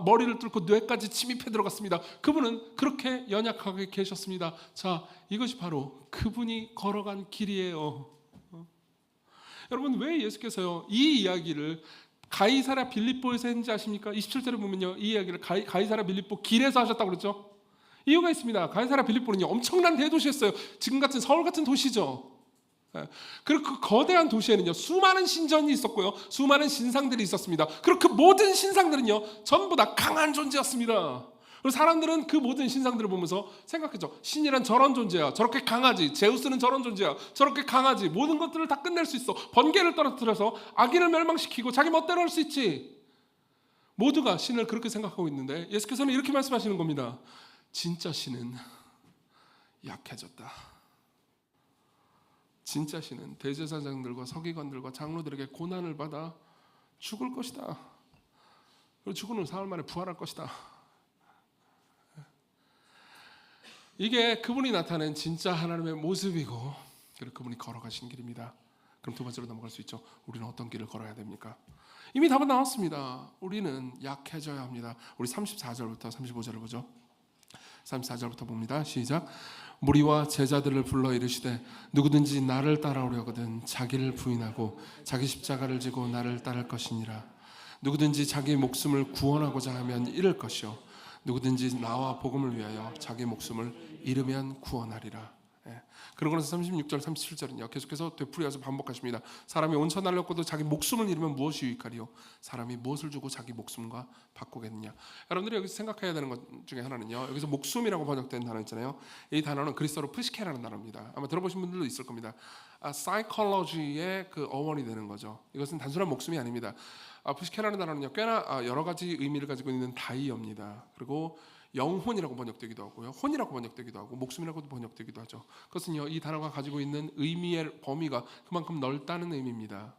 머리를 뚫고 뇌까지 침입해 들어갔습니다. 그분은 그렇게 연약하게 계셨습니다. 자, 이것이 바로 그분이 걸어간 길이에요. 여러분, 왜 예수께서요 이 이야기를 가이사랴 빌립보에서 했는지 아십니까? 27절에 보면요, 이 이야기를 가이사랴 빌립보 길에서 하셨다고 그랬죠. 이유가 있습니다. 가이사랴 빌립보는요 엄청난 대도시였어요. 지금 같은 서울 같은 도시죠. 그리고 그 거대한 도시에는요 수많은 신전이 있었고요, 수많은 신상들이 있었습니다. 그리고 그 모든 신상들은요 전부 다 강한 존재였습니다. 그리고 사람들은 그 모든 신상들을 보면서 생각했죠. 신이란 저런 존재야. 저렇게 강하지. 제우스는 저런 존재야. 저렇게 강하지. 모든 것들을 다 끝낼 수 있어. 번개를 떨어뜨려서 악인을 멸망시키고 자기 멋대로 할 수 있지. 모두가 신을 그렇게 생각하고 있는데 예수께서는 이렇게 말씀하시는 겁니다. 진짜 신은 약해졌다. 진짜 신은 대제사장들과 서기관들과 장로들에게 고난을 받아 죽을 것이다. 그리고 죽은 후 사흘 만에 부활할 것이다. 이게 그분이 나타낸 진짜 하나님의 모습이고 그리고 그분이 걸어가신 길입니다. 그럼 두 번째로 넘어갈 수 있죠. 우리는 어떤 길을 걸어야 됩니까? 이미 답은 나왔습니다. 우리는 약해져야 합니다. 우리 34절부터 35절을 보죠. 34절부터 봅니다. 시작. 무리와 제자들을 불러 이르시되 누구든지 나를 따라오려거든 자기를 부인하고 자기 십자가를 지고 나를 따를 것이니라. 누구든지 자기 목숨을 구원하고자 하면 잃을 것이요 누구든지 나와 복음을 위하여 자기 목숨을 잃으면 구원하리라. 그러고 나서 36절 37절은요 계속해서 되풀이해서 반복하십니다. 사람이 온천 날렸고도 자기 목숨을 잃으면 무엇이 유익하리요 사람이 무엇을 주고 자기 목숨과 바꾸겠느냐. 여러분들이 여기서 생각해야 되는 것 중에 하나는요, 여기서 목숨이라고 번역된 단어 있잖아요. 이 단어는 그리스어로 프시케라는 단어입니다. 아마 들어보신 분들도 있을 겁니다. 사이콜로지의 그 어원이 되는 거죠. 이것은 단순한 목숨이 아닙니다. 프시케라는 단어는요 꽤나 여러 가지 의미를 가지고 있는 다이어입니다. 그리고 영혼이라고 번역되기도 하고요, 혼이라고 번역되기도 하고 목숨이라고도 번역되기도 하죠. 그것은요 이 단어가 가지고 있는 의미의 범위가 그만큼 넓다는 의미입니다.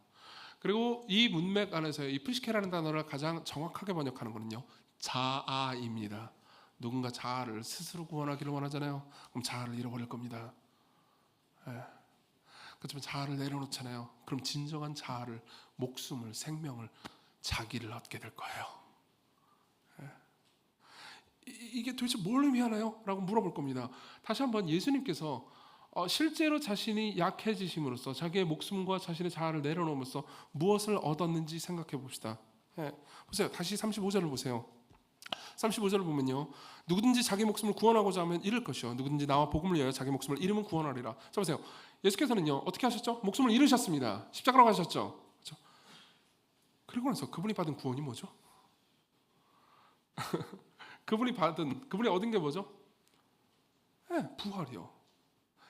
그리고 이 문맥 안에서 이 프시케라는 단어를 가장 정확하게 번역하는 것은요 자아입니다. 누군가 자아를 스스로 구원하기를 원하잖아요. 그럼 자아를 잃어버릴 겁니다. 그렇지만 자아를 내려놓잖아요. 그럼 진정한 자아를, 목숨을, 생명을, 자기를 얻게 될 거예요. 이게 도대체 뭘 의미하나요? 라고 물어볼 겁니다. 다시 한번 예수님께서 실제로 자신이 약해지심으로써 자기의 목숨과 자신의 자아를 내려놓으면서 무엇을 얻었는지 생각해 봅시다. 보세요. 다시 35절을 보세요. 35절을 보면요, 누구든지 자기 목숨을 구원하고자 하면 잃을 것이요 누구든지 나와 복음을 위하여 자기 목숨을 잃으면 구원하리라. 자 보세요. 예수께서는요 어떻게 하셨죠? 목숨을 잃으셨습니다. 십자가로 가셨죠. 그렇죠? 그리고 나서 그분이 받은 구원이 뭐죠? 그분이 얻은 게 뭐죠? 부활이요.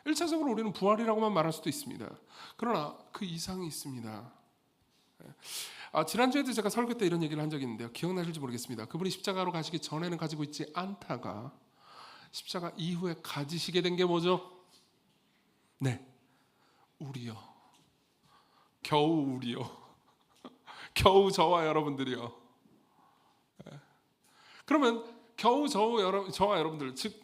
1차적으로 우리는 부활이라고만 말할 수도 있습니다. 그러나 그 이상이 있습니다. 지난주에도 제가 설교 때 이런 얘기를 한 적이 있는데요. 기억나실지 모르겠습니다. 그분이 십자가로 가시기 전에는 가지고 있지 않다가 십자가 이후에 가지시게 된 게 뭐죠? 네, 우리요. 겨우 우리요. 겨우 저와 여러분들이요. 그러면 겨우 저와 여러분들, 즉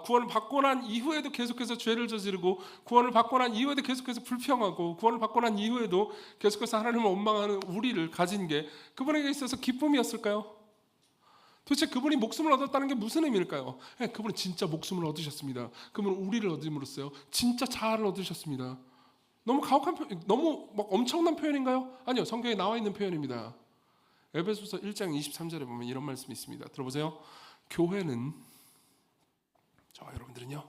구원을 받고 난 이후에도 계속해서 죄를 저지르고 구원을 받고 난 이후에도 계속해서 불평하고 구원을 받고 난 이후에도 계속해서 하나님을 원망하는 우리를 가진 게 그분에게 있어서 기쁨이었을까요? 도대체 그분이 목숨을 얻었다는 게 무슨 의미일까요? 그분은 진짜 목숨을 얻으셨습니다. 그분은 우리를 얻음으로써요 진짜 자아를 얻으셨습니다. 너무 가혹한 너무 막 엄청난 표현인가요? 아니요, 성경에 나와 있는 표현입니다. 에베소서 1장 23절에 보면 이런 말씀이 있습니다. 들어보세요. 교회는, 저와 여러분들은요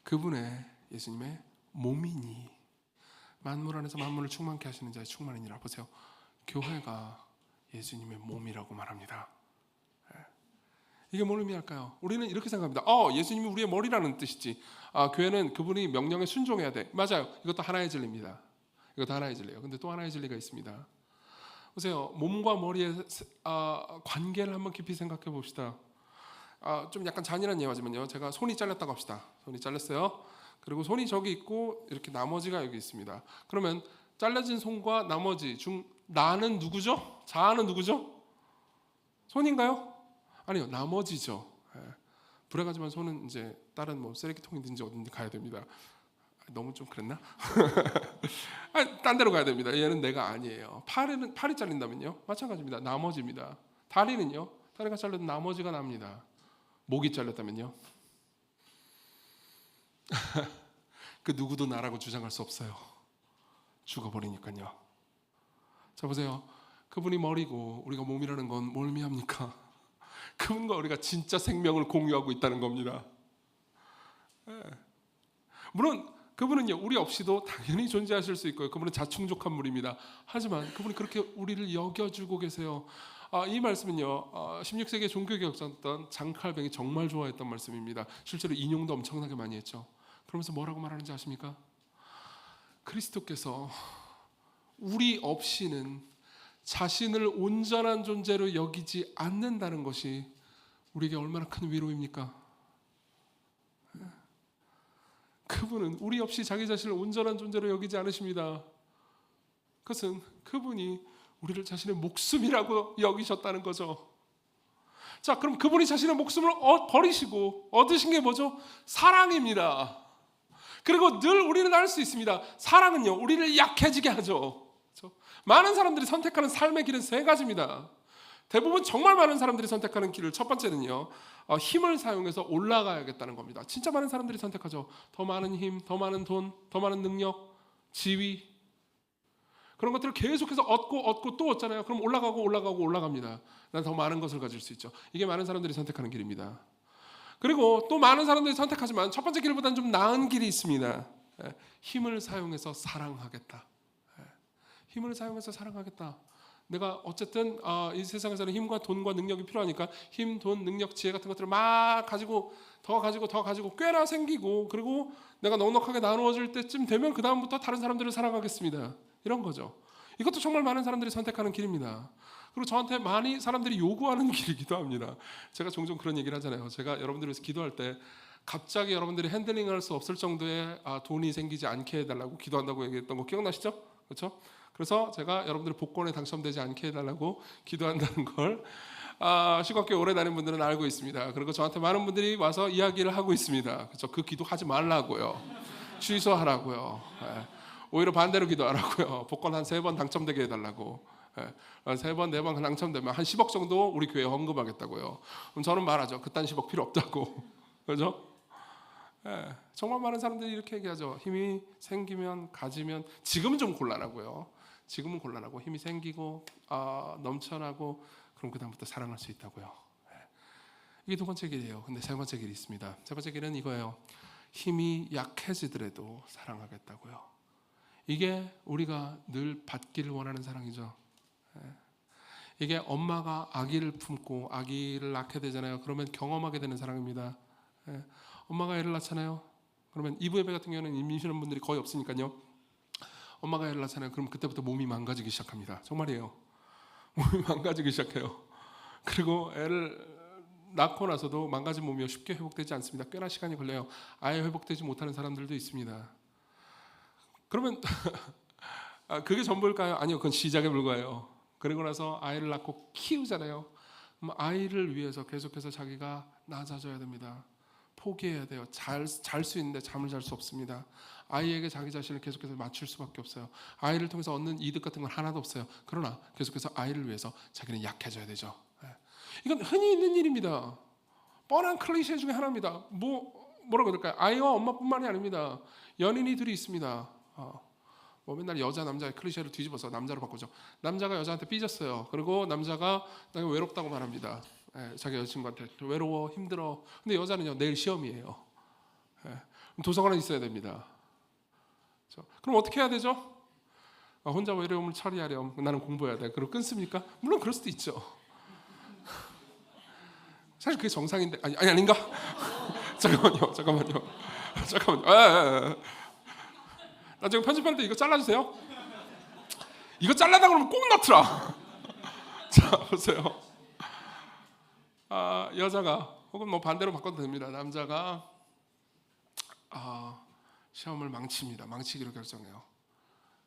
그분의, 예수님의 몸이니 만물 안에서 만물을 충만케 하시는 자의 충만이니라. 보세요. 교회가 예수님의 몸이라고 말합니다. 이게 뭘 의미할까요? 우리는 이렇게 생각합니다. 예수님이 우리의 머리라는 뜻이지. 교회는 그분이 명령에 순종해야 돼. 맞아요. 이것도 하나의 진리입니다. 이것도 하나의 진리예요. 근데 또 하나의 진리가 있습니다. 보세요. 몸과 머리의 관계를 한번 깊이 생각해 봅시다. 좀 약간 잔인한 예화지만요. 제가 손이 잘렸다고 합시다. 손이 잘렸어요. 그리고 손이 저기 있고 이렇게 나머지가 여기 있습니다. 그러면 잘라진 손과 나머지 중 나는 누구죠? 자아는 누구죠? 손인가요? 아니요, 나머지죠. 불행하지만 손은 이제 다른 뭐 쓰레기통이든지 어딘지 가야 됩니다. 너무 좀 그랬나? 딴 데로 가야 됩니다. 얘는 내가 아니에요. 팔이 잘린다면요? 마찬가지입니다. 나머지입니다. 다리는요? 다리가 잘려도 나머지가 납니다. 목이 잘렸다면요? 그 누구도 나라고 주장할 수 없어요. 죽어버리니까요. 자 보세요. 그분이 머리고 우리가 몸이라는 건 뭘 의미합니까? 그분과 우리가 진짜 생명을 공유하고 있다는 겁니다. 물론 그분은요 우리 없이도 당연히 존재하실 수 있고요. 그분은 자충족한 분입니다. 하지만 그분이 그렇게 우리를 여겨주고 계세요. 이 말씀은요 16세기의 종교개혁자였던 장 칼뱅이 정말 좋아했던 말씀입니다. 실제로 인용도 엄청나게 많이 했죠. 그러면서 뭐라고 말하는지 아십니까? 그리스도께서 우리 없이는 자신을 온전한 존재로 여기지 않는다는 것이 우리에게 얼마나 큰 위로입니까? 그분은 우리 없이 자기 자신을 온전한 존재로 여기지 않으십니다. 그것은 그분이 우리를 자신의 목숨이라고 여기셨다는 거죠. 자, 그럼 그분이 자신의 목숨을 버리시고 얻으신 게 뭐죠? 사랑입니다. 그리고 늘 우리는 알 수 있습니다. 사랑은요, 우리를 약해지게 하죠. 그렇죠? 많은 사람들이 선택하는 삶의 길은 세 가지입니다. 대부분 정말 많은 사람들이 선택하는 길을 첫 번째는요, 힘을 사용해서 올라가야겠다는 겁니다. 진짜 많은 사람들이 선택하죠. 더 많은 힘, 더 많은 돈, 더 많은 능력, 지위, 그런 것들을 계속해서 얻고 또 얻잖아요. 그럼 올라갑니다. 난 더 많은 것을 가질 수 있죠. 이게 많은 사람들이 선택하는 길입니다. 그리고 또 많은 사람들이 선택하지만 첫 번째 길보다는 좀 나은 길이 있습니다. 힘을 사용해서 사랑하겠다. 힘을 사용해서 사랑하겠다. 내가 어쨌든 이 세상에서는 힘과 돈과 능력이 필요하니까 힘, 돈, 능력, 지혜 같은 것들을 막 가지고 더 가지고 꽤나 생기고, 그리고 내가 넉넉하게 나누어질 때쯤 되면 그 다음부터 다른 사람들을 사랑하겠습니다. 이런 거죠. 이것도 정말 많은 사람들이 선택하는 길입니다. 그리고 저한테 많이 사람들이 요구하는 길이기도 합니다. 제가 종종 그런 얘기를 하잖아요. 제가 여러분들 위해서 기도할 때 갑자기 여러분들이 핸들링할 수 없을 정도의 돈이 생기지 않게 해달라고 기도한다고 얘기했던 거 기억나시죠? 그렇죠? 그래서 제가 여러분들의 복권에 당첨되지 않게 해달라고 기도한다는 걸 신학교에 오래 다닌 분들은 알고 있습니다. 그리고 저한테 많은 분들이 와서 이야기를 하고 있습니다. 그렇죠? 그 기도 하지 말라고요. 취소하라고요. 오히려 반대로 기도하라고요. 복권 한 3번 당첨되게 해달라고. 3번, 4번 당첨되면 한 10억 정도 우리 교회에 헌금하겠다고요. 그럼 저는 말하죠. 그딴 10억 필요 없다고. 그렇죠? 정말 많은 사람들이 이렇게 얘기하죠. 힘이 생기면, 가지면, 지금은 좀 곤란하고요. 지금은 곤란하고 힘이 생기고 넘쳐나고, 그럼 그 다음부터 사랑할 수 있다고요. 이게 두 번째 길이에요. 근데 세 번째 길이 있습니다. 세 번째 길은 이거예요. 힘이 약해지더라도 사랑하겠다고요. 이게 우리가 늘 받기를 원하는 사랑이죠. 이게 엄마가 아기를 품고 아기를 낳게 되잖아요. 그러면 경험하게 되는 사랑입니다. 엄마가 애를 낳잖아요. 그러면 이부예배 같은 경우는 임신한 분들이 거의 없으니까요. 엄마가 애를 낳잖아요. 그럼 그때부터 몸이 망가지기 시작합니다. 정말이에요. 몸이 망가지기 시작해요. 그리고 애를 낳고 나서도 망가진 몸이 쉽게 회복되지 않습니다. 꽤나 시간이 걸려요. 아예 회복되지 못하는 사람들도 있습니다. 그러면 그게 전부일까요? 아니요, 그건 시작에 불과해요. 그리고 나서 아이를 낳고 키우잖아요. 아이를 위해서 계속해서 자기가 낮아져야 됩니다. 포기해야 돼요. 잘 수 있는데 잠을 잘 수 없습니다. 아이에게 자기 자신을 계속해서 맞출 수밖에 없어요. 아이를 통해서 얻는 이득 같은 건 하나도 없어요. 그러나 계속해서 아이를 위해서 자기는 약해져야 되죠. 이건 흔히 있는 일입니다. 뻔한 클리셰 중에 하나입니다. 뭐라고 그럴까요? 아이와 엄마뿐만이 아닙니다. 연인이 둘이 있습니다. 뭐 맨날 여자 남자의 클리셰를 뒤집어서 남자로 바꾸죠. 남자가 여자한테 삐졌어요. 그리고 남자가 내가 외롭다고 말합니다. 자기 여자친구한테 외로워, 힘들어. 근데 여자는요, 내일 시험이에요. 도서관에 있어야 됩니다. 그럼 어떻게 해야 되죠? 혼자 외로움을 처리하렴. 나는 공부해야 돼. 그리고 끊습니까? 물론 그럴 수도 있죠. 사실 그게 정상인데 아닌가? 잠깐만요. 나 지금 편집할 때 이거 잘라주세요. 이거 잘라다 그러면 꼭 넣더라. 자, 보세요. 여자가 혹은 뭐 반대로 바꿔도 됩니다. 남자가 시험을 망치기로 결정해요.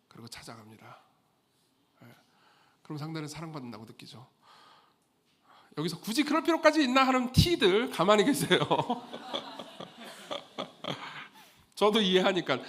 그리고 찾아갑니다. 그럼 상대는 사랑받는다고 느끼죠. 여기서 굳이 그럴 필요까지 있나 하는 티들 가만히 계세요. 저도 이해하니까.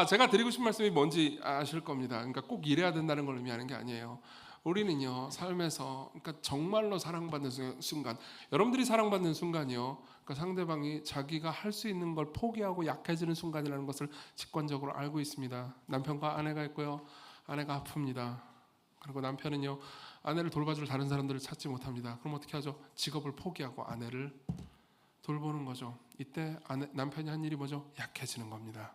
제가 드리고 싶은 말씀이 뭔지 아실 겁니다. 그러니까 꼭 이래야 된다는 걸 의미하는 게 아니에요. 우리는요, 삶에서 그러니까 정말로 사랑받는 순간, 여러분들이 사랑받는 순간이요, 그러니까 상대방이 자기가 할 수 있는 걸 포기하고 약해지는 순간이라는 것을 직관적으로 알고 있습니다. 남편과 아내가 있고요, 아내가 아픕니다. 그리고 남편은요, 아내를 돌봐줄 다른 사람들을 찾지 못합니다. 그럼 어떻게 하죠? 직업을 포기하고 아내를 돌보는 거죠. 이때 남편이 한 일이 뭐죠? 약해지는 겁니다.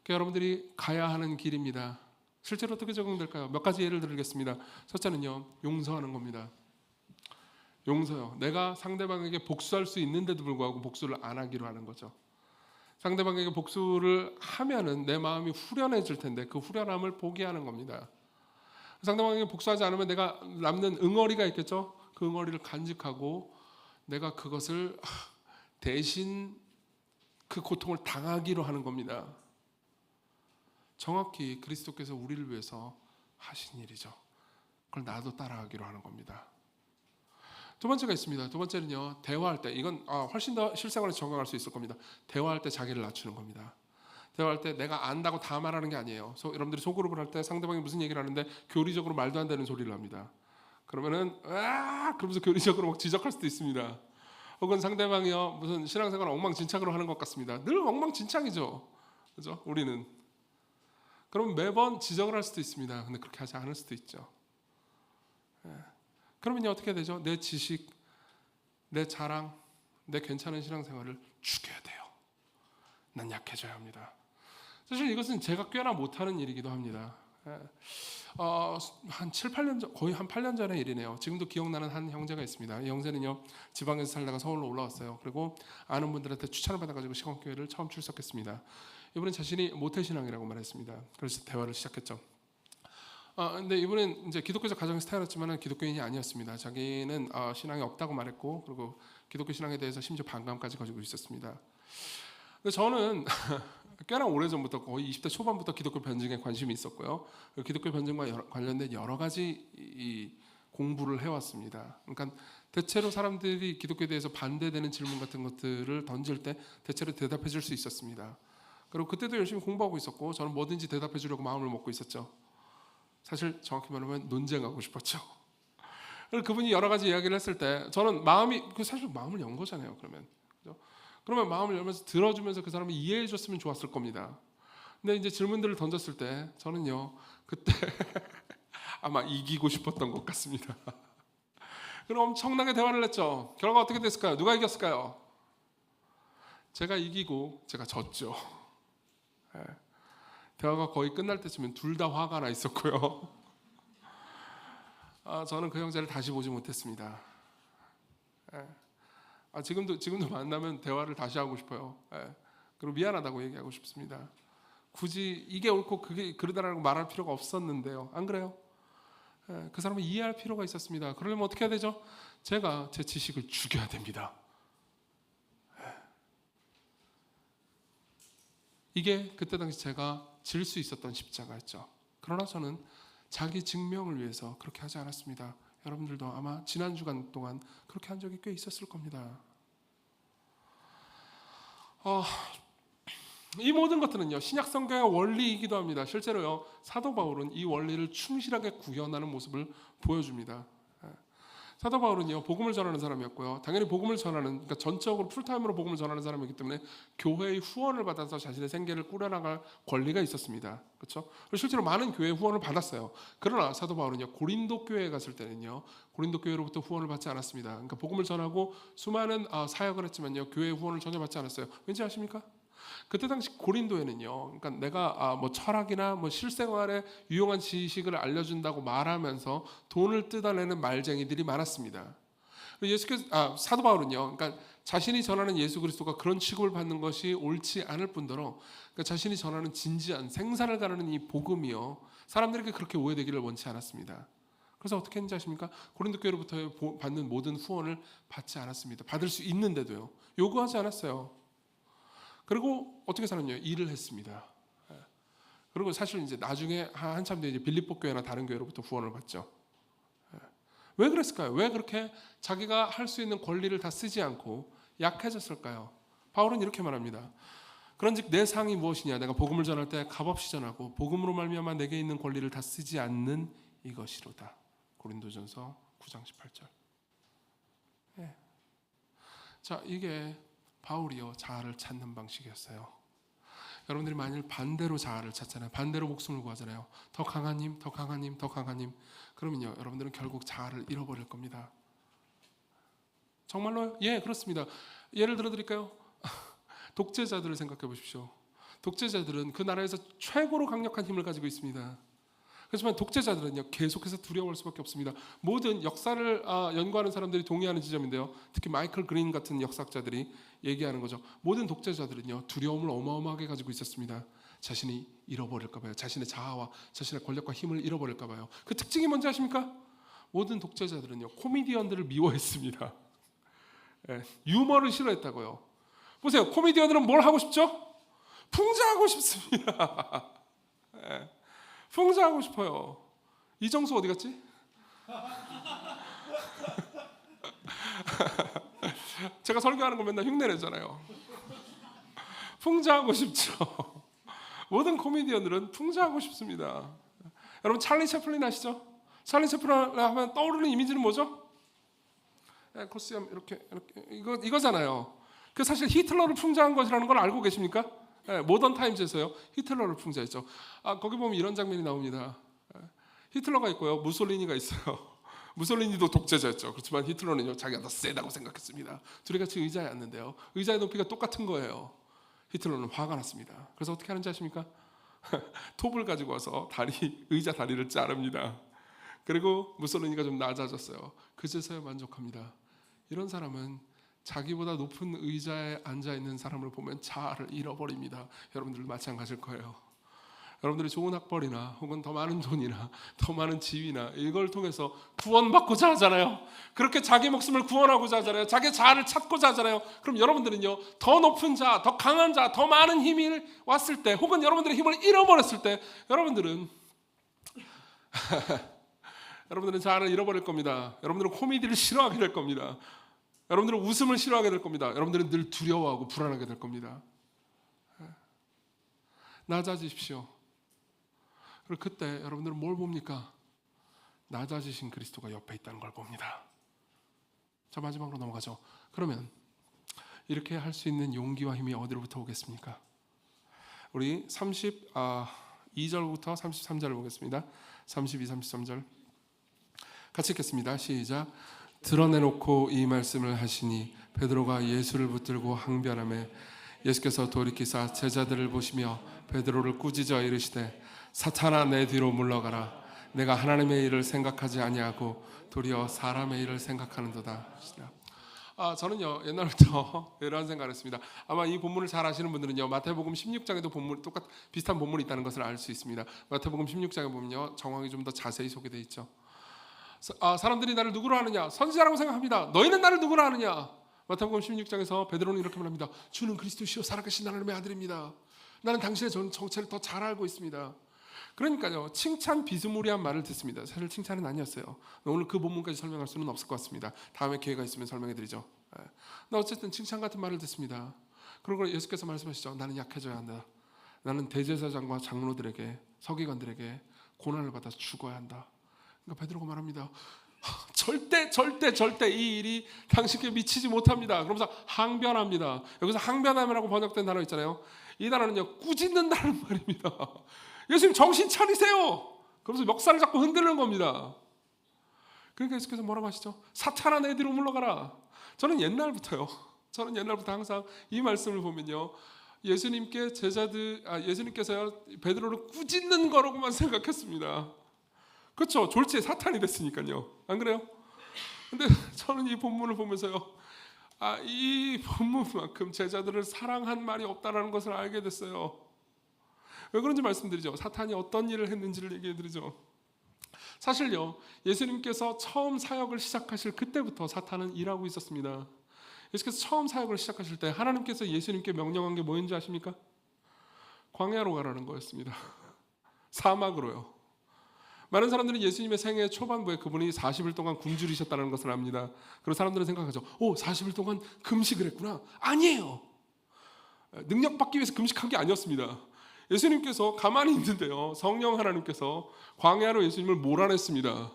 그러니까 여러분들이 가야 하는 길입니다. 실제로 어떻게 적용될까요? 몇 가지 예를 들겠습니다. 첫째는요, 용서하는 겁니다. 용서요. 내가 상대방에게 복수할 수 있는데도 불구하고 복수를 안 하기로 하는 거죠. 상대방에게 복수를 하면은 내 마음이 후련해질 텐데 그 후련함을 포기하는 겁니다. 상대방에게 복수하지 않으면 내가 남는 응어리가 있겠죠. 그 응어리를 간직하고 내가 그것을 대신 그 고통을 당하기로 하는 겁니다. 정확히 그리스도께서 우리를 위해서 하신 일이죠. 그걸 나도 따라하기로 하는 겁니다. 두 번째가 있습니다. 두 번째는요, 대화할 때, 이건 훨씬 더 실생활에서 적용할 수 있을 겁니다. 대화할 때 자기를 낮추는 겁니다. 대화할 때 내가 안다고 다 말하는 게 아니에요. 여러분들이 소그룹을 할 때 상대방이 무슨 얘기를 하는데 교리적으로 말도 안 되는 소리를 합니다. 그러면은 그러면서 교리적으로 막 지적할 수도 있습니다. 혹은 상대방이요 무슨 신앙생활 엉망진창으로 하는 것 같습니다. 늘 엉망진창이죠. 그죠? 우리는. 그럼 매번 지적을 할 수도 있습니다. 근데 그렇게 하지 않을 수도 있죠. 그러면 어떻게 되죠? 내 지식, 내 자랑, 내 괜찮은 신앙생활을 죽여야 돼요. 난 약해져야 합니다. 사실 이것은 제가 꽤나 못하는 일이기도 합니다. 한 7, 8년 전, 거의 한 8년 전의 일이네요. 지금도 기억나는 한 형제가 있습니다. 이 형제는요, 지방에서 살다가 서울로 올라왔어요. 그리고 아는 분들한테 추천을 받아가지고 시간교회를 처음 출석했습니다. 이분은 자신이 모태신앙이라고 말했습니다. 그래서 대화를 시작했죠. 근데 이분은 이제 기독교적 가정에서 태어났지만 기독교인이 아니었습니다. 자기는 신앙이 없다고 말했고, 그리고 기독교 신앙에 대해서 심지어 반감까지 가지고 있었습니다. 근데 저는 꽤나 오래전부터 거의 20대 초반부터 기독교 변증에 관심이 있었고요. 기독교 변증과 관련된 여러 가지 공부를 해왔습니다. 그러니까 대체로 사람들이 기독교에 대해서 반대되는 질문 같은 것들을 던질 때 대체로 대답해 줄 수 있었습니다. 그리고 그때도 열심히 공부하고 있었고 저는 뭐든지 대답해 주려고 마음을 먹고 있었죠. 사실 정확히 말하면 논쟁하고 싶었죠. 그분이 여러 가지 이야기를 했을 때 저는 사실 마음을 연 거잖아요. 그러면 마음을 열면서 들어주면서 그 사람이 이해해 줬으면 좋았을 겁니다. 근데 이제 질문들을 던졌을 때 저는요 그때 아마 이기고 싶었던 것 같습니다. 그럼 엄청나게 대화를 했죠. 결과 어떻게 됐을까요? 누가 이겼을까요? 제가 이기고 제가 졌죠. 대화가 거의 끝날 때쯤엔 둘 다 화가 나 있었고요. 저는 그 형제를 다시 보지 못했습니다. 지금도 만나면 대화를 다시 하고 싶어요. 그리고 미안하다고 얘기하고 싶습니다. 굳이 이게 옳고 그게 그러다라고 말할 필요가 없었는데요. 안 그래요? 그 사람을 이해할 필요가 있었습니다. 그러려면 어떻게 해야 되죠? 제가 제 지식을 죽여야 됩니다. 이게 그때 당시 제가 질 수 있었던 십자가였죠. 그러나 저는 자기 증명을 위해서 그렇게 하지 않았습니다. 여러분들도 아마 지난 주간 동안 그렇게 한 적이 꽤 있었을 겁니다. 이 모든 것들은요 신약 성경의 원리이기도 합니다. 실제로요 사도 바울은 이 원리를 충실하게 구현하는 모습을 보여줍니다. 사도 바울은요 복음을 전하는 사람이었고요. 당연히 복음을 전하는, 그러니까 전적으로 풀타임으로 복음을 전하는 사람이기 때문에 교회의 후원을 받아서 자신의 생계를 꾸려나갈 권리가 있었습니다. 그렇죠? 실제로 많은 교회 후원을 받았어요. 그러나 사도 바울은요 고린도 교회에 갔을 때는요 고린도 교회로부터 후원을 받지 않았습니다. 그러니까 복음을 전하고 수많은 사역을 했지만요 교회 후원을 전혀 받지 않았어요. 왠지 아십니까? 그때 당시 고린도에는요, 그러니까 내가 뭐 철학이나 뭐 실생활에 유용한 지식을 알려준다고 말하면서 돈을 뜯어내는 말쟁이들이 많았습니다. 사도 바울은요, 그러니까 자신이 전하는 예수 그리스도가 그런 취급을 받는 것이 옳지 않을 뿐더러, 그러니까 자신이 전하는 진지한 생사를 가르는 이 복음이요, 사람들에게 그렇게 오해되기를 원치 않았습니다. 그래서 어떻게 했는지 아십니까? 고린도 교회로부터 받는 모든 후원을 받지 않았습니다. 받을 수 있는데도요, 요구하지 않았어요. 그리고 어떻게 살았냐? 일을 했습니다. 그리고 사실 이제 나중에 한참 뒤에 빌립보 교회나 다른 교회로부터 후원을 받죠. 왜 그랬을까요? 왜 그렇게 자기가 할 수 있는 권리를 다 쓰지 않고 약해졌을까요? 바울은 이렇게 말합니다. 그런즉 내 상이 무엇이냐? 내가 복음을 전할 때 값없이 전하고 복음으로 말미암아 내게 있는 권리를 다 쓰지 않는 이것이로다. 고린도전서 9장 18절. 자, 이게 바울이요 자아를 찾는 방식이었어요. 여러분들이 만일 반대로 자아를 찾잖아요. 반대로 목숨을 구하잖아요. 더 강한 힘, 더 강한 힘, 더 강한 힘. 그러면요 여러분들은 결국 자아를 잃어버릴 겁니다. 정말로요? 예, 그렇습니다. 예를 들어 드릴까요? 독재자들을 생각해 보십시오. 독재자들은 그 나라에서 최고로 강력한 힘을 가지고 있습니다. 그렇지만 독재자들은요 계속해서 두려워할 수밖에 없습니다. 모든 역사를 연구하는 사람들이 동의하는 지점인데요. 특히 마이클 그린 같은 역사학자들이 얘기하는 거죠. 모든 독재자들은요 두려움을 어마어마하게 가지고 있었습니다. 자신이 잃어버릴까 봐요. 자신의 자아와 자신의 권력과 힘을 잃어버릴까 봐요. 그 특징이 뭔지 아십니까? 모든 독재자들은요 코미디언들을 미워했습니다. 유머를 싫어했다고요. 보세요. 코미디언들은 뭘 하고 싶죠? 풍자하고 싶습니다. 풍자하고 싶어요. 이정수 어디 갔지? 제가 설교하는 거 맨날 흉내내잖아요. 풍자하고 싶죠. 모든 코미디언들은 풍자하고 싶습니다. 여러분 찰리 채플린 아시죠? 찰리 채플린 하면 떠오르는 이미지는 뭐죠? 코스염 이렇게 이거잖아요. 그 사실 히틀러를 풍자한 것이라는 걸 알고 계십니까? 모던 타임즈에서요 히틀러를 풍자했죠. 거기 보면 이런 장면이 나옵니다. 히틀러가 있고요 무솔리니가 있어요. 무솔리니도 독재자였죠. 그렇지만 히틀러는요 자기가 더 세다고 생각했습니다. 둘이 같이 의자에 앉는데요 의자의 높이가 똑같은 거예요. 히틀러는 화가 났습니다. 그래서 어떻게 하는지 아십니까? 톱을 가지고 와서 의자 다리를 자릅니다. 그리고 무솔리니가 좀 낮아졌어요. 그제서야 만족합니다. 이런 사람은 자기보다 높은 의자에 앉아있는 사람을 보면 자아를 잃어버립니다. 여러분들도 마찬가지일 거예요. 여러분들이 좋은 학벌이나 혹은 더 많은 돈이나 더 많은 지위나 이걸 통해서 구원받고자 하잖아요. 그렇게 자기 목숨을 구원하고자 하잖아요. 자기 자아를 찾고자 하잖아요. 그럼 여러분들은요 더 높은 자, 더 강한 자, 더 많은 힘이 왔을 때 혹은 여러분들의 힘을 잃어버렸을 때 여러분들은 자아를 잃어버릴 겁니다. 여러분들은 코미디를 싫어하게 될 겁니다. 여러분들은 웃음을 싫어하게 될 겁니다. 여러분들은 늘 두려워하고 불안하게 될 겁니다. 낮아지십시오. 그리고 그때 여러분들은 뭘 봅니까? 낮아지신 그리스도가 옆에 있다는 걸 봅니다. 자, 마지막으로 넘어가죠. 그러면 이렇게 할 수 있는 용기와 힘이 어디로부터 오겠습니까? 우리 32절부터 33절을 보겠습니다. 32, 33절 같이 읽겠습니다. 시작. 드러내놓고 이 말씀을 하시니 베드로가 예수를 붙들고 항변하매 예수께서 돌이키사 제자들을 보시며 베드로를 꾸짖어 이르시되 사탄아 내 뒤로 물러가라. 내가 하나님의 일을 생각하지 아니하고 도리어 사람의 일을 생각하는도다. 저는요 옛날부터 이런 생각을 했습니다. 아마 이 본문을 잘 아시는 분들은요 마태복음 16장에도 비슷한 본문이 있다는 것을 알 수 있습니다. 마태복음 16장에 보면요 정황이 좀 더 자세히 소개되어 있죠. 사람들이 나를 누구로 아느냐? 선지자라고 생각합니다. 너희는 나를 누구로 아느냐? 마태복음 16장에서 베드로는 이렇게 말합니다. 주는 그리스도시요 살아계신 하나님의 아들입니다. 나는 당신의 정체를 더 잘 알고 있습니다. 그러니까요 칭찬 비스무리한 말을 듣습니다. 사실 칭찬은 아니었어요. 오늘 그 본문까지 설명할 수는 없을 것 같습니다. 다음에 기회가 있으면 설명해드리죠. 어쨌든 칭찬 같은 말을 듣습니다. 그리고 예수께서 말씀하시죠. 나는 약해져야 한다. 나는 대제사장과 장로들에게 서기관들에게 고난을 받아 죽어야 한다. 그러니까 베드로가 말합니다. 절대 이 일이 당신께 미치지 못합니다. 그러면서 항변합니다. 여기서 항변함이라고 번역된 단어 있잖아요. 이 단어는요 꾸짖는다는 말입니다. 예수님 정신 차리세요. 그러면서 멱살을 잡고 흔드는 겁니다. 그러니까 예수께서 뭐라고 하시죠? 사탄아 내 뒤로 물러가라. 저는 옛날부터 항상 이 말씀을 보면요 예수님께서요 베드로를 꾸짖는 거라고만 생각했습니다. 그렇죠. 졸지에 사탄이 됐으니까요. 안 그래요? 근데 저는 이 본문을 보면서요 이 본문만큼 제자들을 사랑한 말이 없다는 것을 알게 됐어요. 왜 그런지 말씀드리죠. 사탄이 어떤 일을 했는지를 얘기해드리죠. 사실요 예수님께서 처음 사역을 시작하실 그때부터 사탄은 일하고 있었습니다. 예수께서 처음 사역을 시작하실 때 하나님께서 예수님께 명령한 게 뭐인지 아십니까? 광야로 가라는 거였습니다. 사막으로요. 많은 사람들은 예수님의 생애 초반부에 그분이 40일 동안 굶주리셨다는 것을 압니다. 그리고 사람들은 생각하죠. 40일 동안 금식을 했구나. 아니에요. 능력 받기 위해서 금식한 게 아니었습니다. 예수님께서 가만히 있는데요 성령 하나님께서 광야로 예수님을 몰아냈습니다.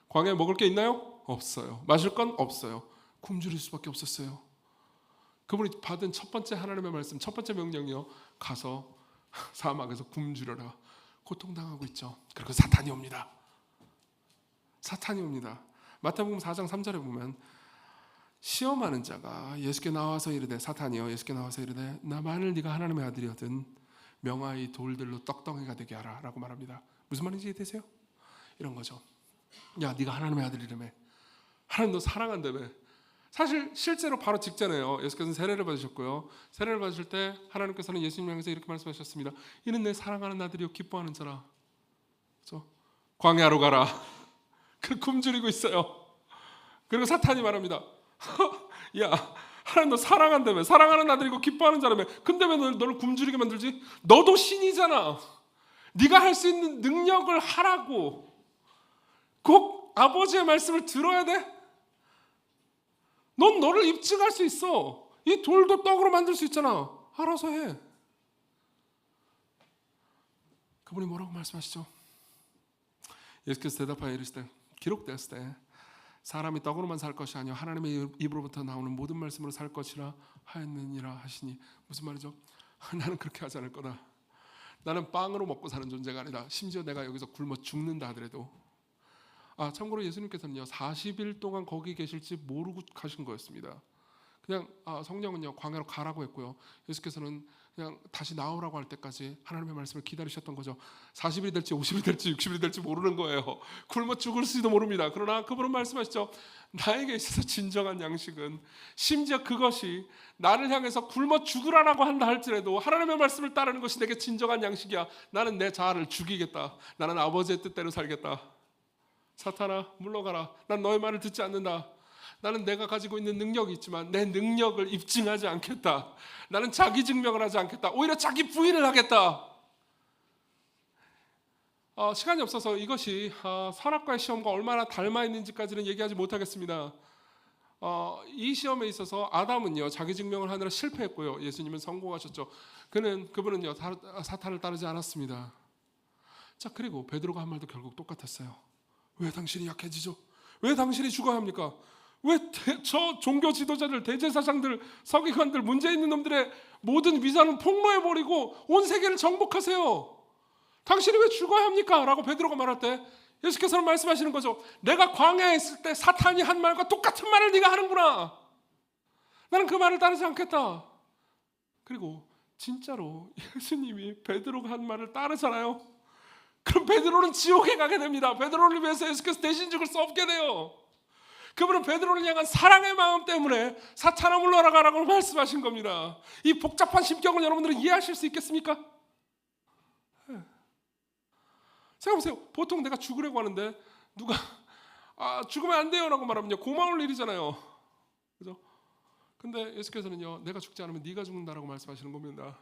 광야에 먹을 게 있나요? 없어요. 마실 건 없어요. 굶주릴 수밖에 없었어요. 그분이 받은 첫 번째 하나님의 말씀, 첫 번째 명령이요 가서 사막에서 굶주려라. 고통당하고 있죠. 그리고 사탄이 옵니다. 마태복음 4장 3절에 보면 시험하는 자가 예수께 나와서 이르되 사탄이요 예수께 나와서 이르되 나 만일 네가 하나님의 아들이거든 명하이 돌들로 떡덩이가 되게 하라 라고 말합니다. 무슨 말인지 이해되세요? 이런 거죠. 야, 네가 하나님의 아들이라며. 하나님 너 사랑한다며. 사실 실제로 바로 직전에요. 예수께서는 세례를 받으셨고요. 세례를 받으실 때 하나님께서는 예수님 향해서 이렇게 말씀하셨습니다. 이는 내 사랑하는 아들이요 기뻐하는 자라. 그렇죠? 광야로 가라. 그 굶주리고 있어요. 그리고 사탄이 말합니다. 야, 하나님 너 사랑한다며. 사랑하는 아들이고 기뻐하는 자라며. 근데 왜 너를 굶주리게 만들지? 너도 신이잖아. 네가 할 수 있는 능력을 하라고. 꼭 아버지의 말씀을 들어야 돼? 넌 너를 입증할 수 있어. 이 돌도 떡으로 만들 수 있잖아. 알아서 해. 그분이 뭐라고 말씀하시죠? 예수께서 대답하여 이르시되 기록되었을 때 사람이 떡으로만 살 것이 아니요 하나님의 입으로부터 나오는 모든 말씀으로 살 것이라 하였느니라 하시니. 무슨 말이죠? 나는 그렇게 하지 않을 거다. 나는 빵으로 먹고 사는 존재가 아니다. 심지어 내가 여기서 굶어 죽는다 하더라도. 참고로 예수님께서는요 40일 동안 거기 계실지 모르고 가신 거였습니다. 그냥 성령은요 광야로 가라고 했고요. 예수께서는 그냥 다시 나오라고 할 때까지 하나님의 말씀을 기다리셨던 거죠. 40일이 될지 50일이 될지 60일이 될지 모르는 거예요. 굶어 죽을지도 모릅니다. 그러나 그분은 말씀하시죠. 나에게 있어서 진정한 양식은 심지어 그것이 나를 향해서 굶어 죽으라라고 한다 할지라도 하나님의 말씀을 따르는 것이 내게 진정한 양식이야. 나는 내 자아를 죽이겠다. 나는 아버지의 뜻대로 살겠다. 사탄아 물러가라. 난 너의 말을 듣지 않는다. 나는 내가 가지고 있는 능력이 있지만 내 능력을 입증하지 않겠다. 나는 자기 증명을 하지 않겠다. 오히려 자기 부인을 하겠다. 시간이 없어서 이것이 선악과의 시험과 얼마나 닮아 있는지까지는 얘기하지 못하겠습니다. 이 시험에 있어서 아담은요 자기 증명을 하느라 실패했고요. 예수님은 성공하셨죠. 그분은요 사탄을 따르지 않았습니다. 자, 그리고 베드로가 한 말도 결국 똑같았어요. 왜 당신이 약해지죠? 왜 당신이 죽어야 합니까? 왜 저 종교 지도자들, 대제사장들, 서기관들, 문제 있는 놈들의 모든 위선을 폭로해버리고 온 세계를 정복하세요? 당신이 왜 죽어야 합니까? 라고 베드로가 말할 때 예수께서는 말씀하시는 거죠. 내가 광야에 있을 때 사탄이 한 말과 똑같은 말을 네가 하는구나. 나는 그 말을 따르지 않겠다. 그리고 진짜로 예수님이 베드로가 한 말을 따르잖아요. 그럼 베드로는 지옥에 가게 됩니다. 베드로를 위해서 예수께서 대신 죽을 수 없게 돼요. 그분은 베드로를 향한 사랑의 마음 때문에 사탄아 물러나가라고 말씀하신 겁니다. 이 복잡한 심경을 여러분들은 이해하실 수 있겠습니까? 생각해보세요. 보통 내가 죽으려고 하는데 누가 죽으면 안 돼요 라고 말하면 고마울 일이잖아요. 그죠? 근데 예수께서는요 내가 죽지 않으면 네가 죽는다라고 말씀하시는 겁니다.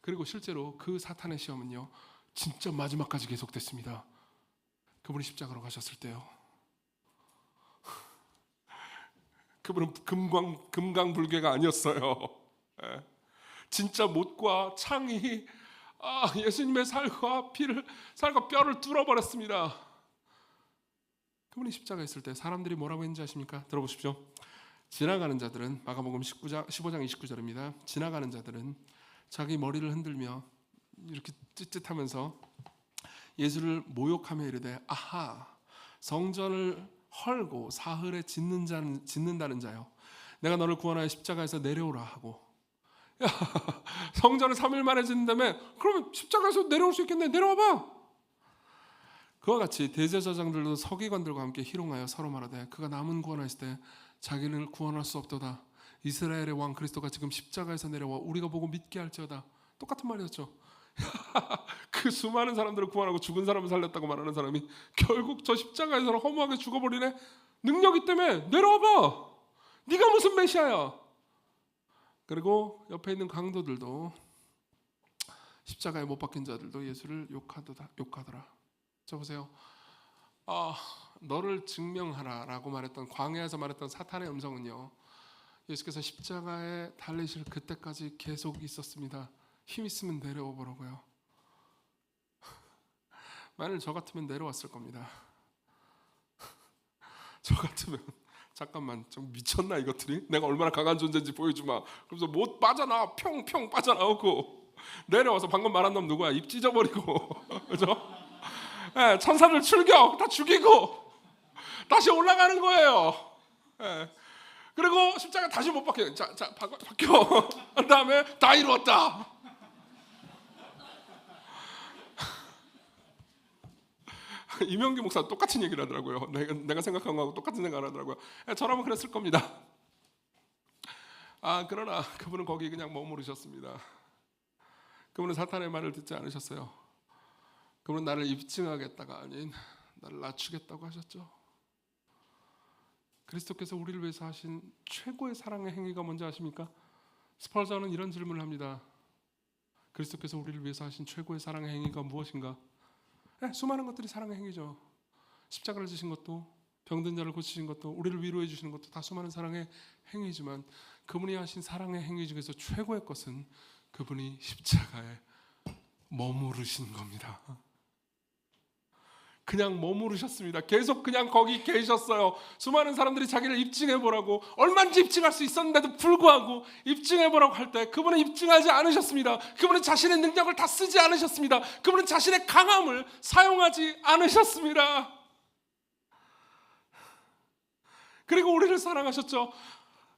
그리고 실제로 그 사탄의 시험은요 진짜 마지막까지 계속됐습니다. 그분이 십자가로 가셨을 때요. 그분은 금강불개가 아니었어요. 진짜 못과 창이 예수님의 살과 뼈를 뚫어버렸습니다. 그분이 십자가에 있을 때 사람들이 뭐라고 했는지 아십니까? 들어보십시오. 지나가는 자들은 마가복음 15장 29절입니다. 지나가는 자들은 자기 머리를 흔들며 이렇게 찌릿하면서 예수를 모욕하며 이르되 아하 성전을 헐고 사흘에 짓는다는 자요 내가 너를 구원하여 십자가에서 내려오라 하고. 야, 성전을 3일 만에 짓는다며? 그러면 십자가에서 내려올 수 있겠네. 내려와봐. 그와 같이 대제사장들도 서기관들과 함께 희롱하여 서로 말하되 그가 남은 구원하실 때 자기를 구원할 수 없도다. 이스라엘의 왕 그리스도가 지금 십자가에서 내려와 우리가 보고 믿게 할지어다. 똑같은 말이었죠. 그 수많은 사람들을 구원하고 죽은 사람을 살렸다고 말하는 사람이 결국 저 십자가에서 허무하게 죽어버리네. 능력이 때문에 내려와봐. 네가 무슨 메시아야. 그리고 옆에 있는 강도들도 십자가에 못 박힌 자들도 예수를 욕하더라. 저 보세요. 너를 증명하라 라고 말했던 광야에서 말했던 사탄의 음성은요 예수께서 십자가에 달리실 그때까지 계속 있었습니다. 힘 있으면 내려와 보라고요. 만일 저 같으면 내려왔을 겁니다. 저 같으면 잠깐만 좀 미쳤나 이것들이? 내가 얼마나 강한 존재인지 보여주마. 그래서 못 빠져나와 평평 빠져나오고 내려와서 방금 말한 놈 누구야? 입 찢어버리고 그죠? 네, 천사들 출격 다 죽이고 다시 올라가는 거예요. 네. 그리고 십자가 다시 못 박혀. 자 박혀. 그 다음에 다 이루었다. 이명규 목사 똑같은 얘기를 하더라고요. 내가 생각한 거하고 똑같은 생각을 하더라고요. 저라면 그랬을 겁니다. 그러나 그분은 거기 그냥 머무르셨습니다. 그분은 사탄의 말을 듣지 않으셨어요. 그분은 나를 입증하겠다가 아닌 나를 낮추겠다고 하셨죠. 그리스도께서 우리를 위해서 하신 최고의 사랑의 행위가 뭔지 아십니까? 스펄전은 이런 질문을 합니다. 그리스도께서 우리를 위해서 하신 최고의 사랑의 행위가 무엇인가? 수많은 것들이 사랑의 행위죠. 십자가를 지신 것도, 병든 자를 고치신 것도, 우리를 위로해 주시는 것도 다 수많은 사랑의 행위지만 그분이 하신 사랑의 행위 중에서 최고의 것은 그분이 십자가에 머무르신 겁니다. 그냥 머무르셨습니다. 계속 그냥 거기 계셨어요. 수많은 사람들이 자기를 입증해보라고 얼마든지 입증할 수 있었는데도 불구하고 입증해보라고 할 때 그분은 입증하지 않으셨습니다. 그분은 자신의 능력을 다 쓰지 않으셨습니다. 그분은 자신의 강함을 사용하지 않으셨습니다. 그리고 우리를 사랑하셨죠.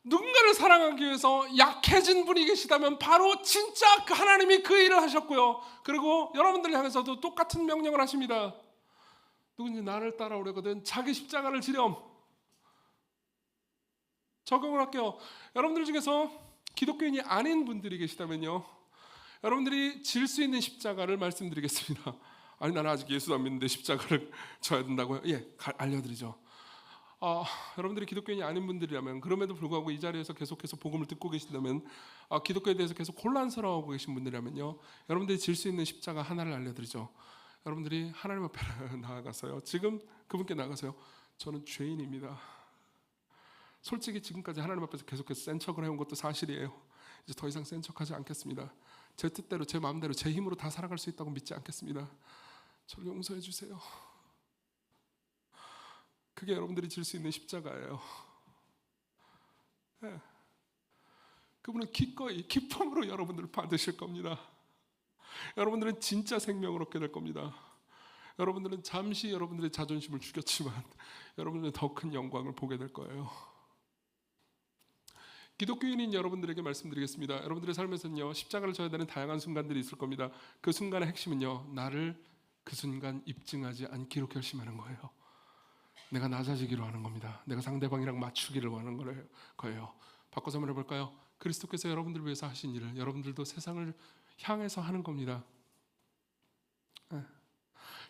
누군가를 사랑하기 위해서 약해진 분이 계시다면 바로 진짜 그 하나님이 그 일을 하셨고요. 그리고 여러분들을 향해서도 똑같은 명령을 하십니다. 누군지 나를 따라오려거든 자기 십자가를 지렴. 적용을 할게요. 여러분들 중에서 기독교인이 아닌 분들이 계시다면요, 여러분들이 질 수 있는 십자가를 말씀드리겠습니다. 아니 나는 아직 예수도 안 믿는데 십자가를 져야 된다고요? 알려드리죠. 여러분들이 기독교인이 아닌 분들이라면, 그럼에도 불구하고 이 자리에서 계속해서 복음을 듣고 계신다면, 기독교에 대해서 계속 혼란스러워하고 계신 분들이라면요, 여러분들이 질 수 있는 십자가 하나를 알려드리죠. 여러분들이 하나님 앞에 나아가서요, 지금 그분께 나가서요, 저는 죄인입니다. 솔직히 지금까지 하나님 앞에서 계속해서 센 척을 해온 것도 사실이에요. 이제 더 이상 센 척하지 않겠습니다. 제 뜻대로, 제 마음대로, 제 힘으로 다 살아갈 수 있다고 믿지 않겠습니다. 저를 용서해 주세요. 그게 여러분들이 질 수 있는 십자가예요. 네. 그분은 기꺼이 기쁨으로 여러분들을 받으실 겁니다. 여러분들은 진짜 생명을 얻게 될 겁니다. 여러분들은 잠시 여러분들의 자존심을 죽였지만 여러분들은 더 큰 영광을 보게 될 거예요. 기독교인인 여러분들에게 말씀드리겠습니다. 여러분들의 삶에서는요, 십자가를 져야 되는 다양한 순간들이 있을 겁니다. 그 순간의 핵심은요, 나를 그 순간 입증하지 않기로 결심하는 거예요. 내가 낮아지기로 하는 겁니다. 내가 상대방이랑 맞추기를 하는 거예요. 바꿔서 한번 해볼까요? 그리스도께서 여러분들을 위해서 하신 일을 여러분들도 세상을 향해서 하는 겁니다.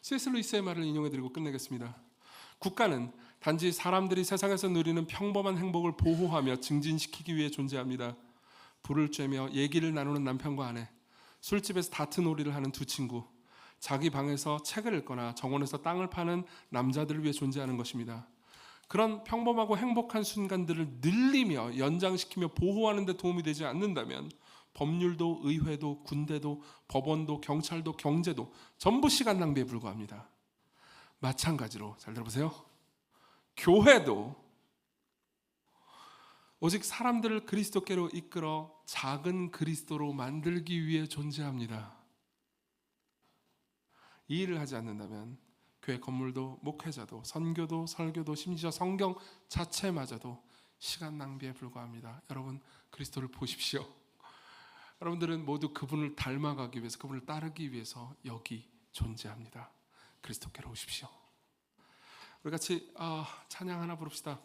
C.S. 루이스의 말을 인용해드리고 끝내겠습니다. 국가는 단지 사람들이 세상에서 누리는 평범한 행복을 보호하며 증진시키기 위해 존재합니다. 불을 쬐며 얘기를 나누는 남편과 아내, 술집에서 다트놀이를 하는 두 친구, 자기 방에서 책을 읽거나 정원에서 땅을 파는 남자들을 위해 존재하는 것입니다. 그런 평범하고 행복한 순간들을 늘리며 연장시키며 보호하는 데 도움이 되지 않는다면 법률도, 의회도, 군대도, 법원도, 경찰도, 경제도 전부 시간 낭비에 불과합니다. 마찬가지로 잘 들어보세요. 교회도 오직 사람들을 그리스도께로 이끌어 작은 그리스도로 만들기 위해 존재합니다. 이 일을 하지 않는다면 교회 건물도, 목회자도, 선교도, 설교도, 심지어 성경 자체마저도 시간 낭비에 불과합니다. 여러분, 그리스도를 보십시오. 여러분들은 모두 그분을 닮아가기 위해서, 그분을 따르기 위해서 여기 존재합니다. 그리스도께로 오십시오. 우리 같이 찬양 하나 부릅시다.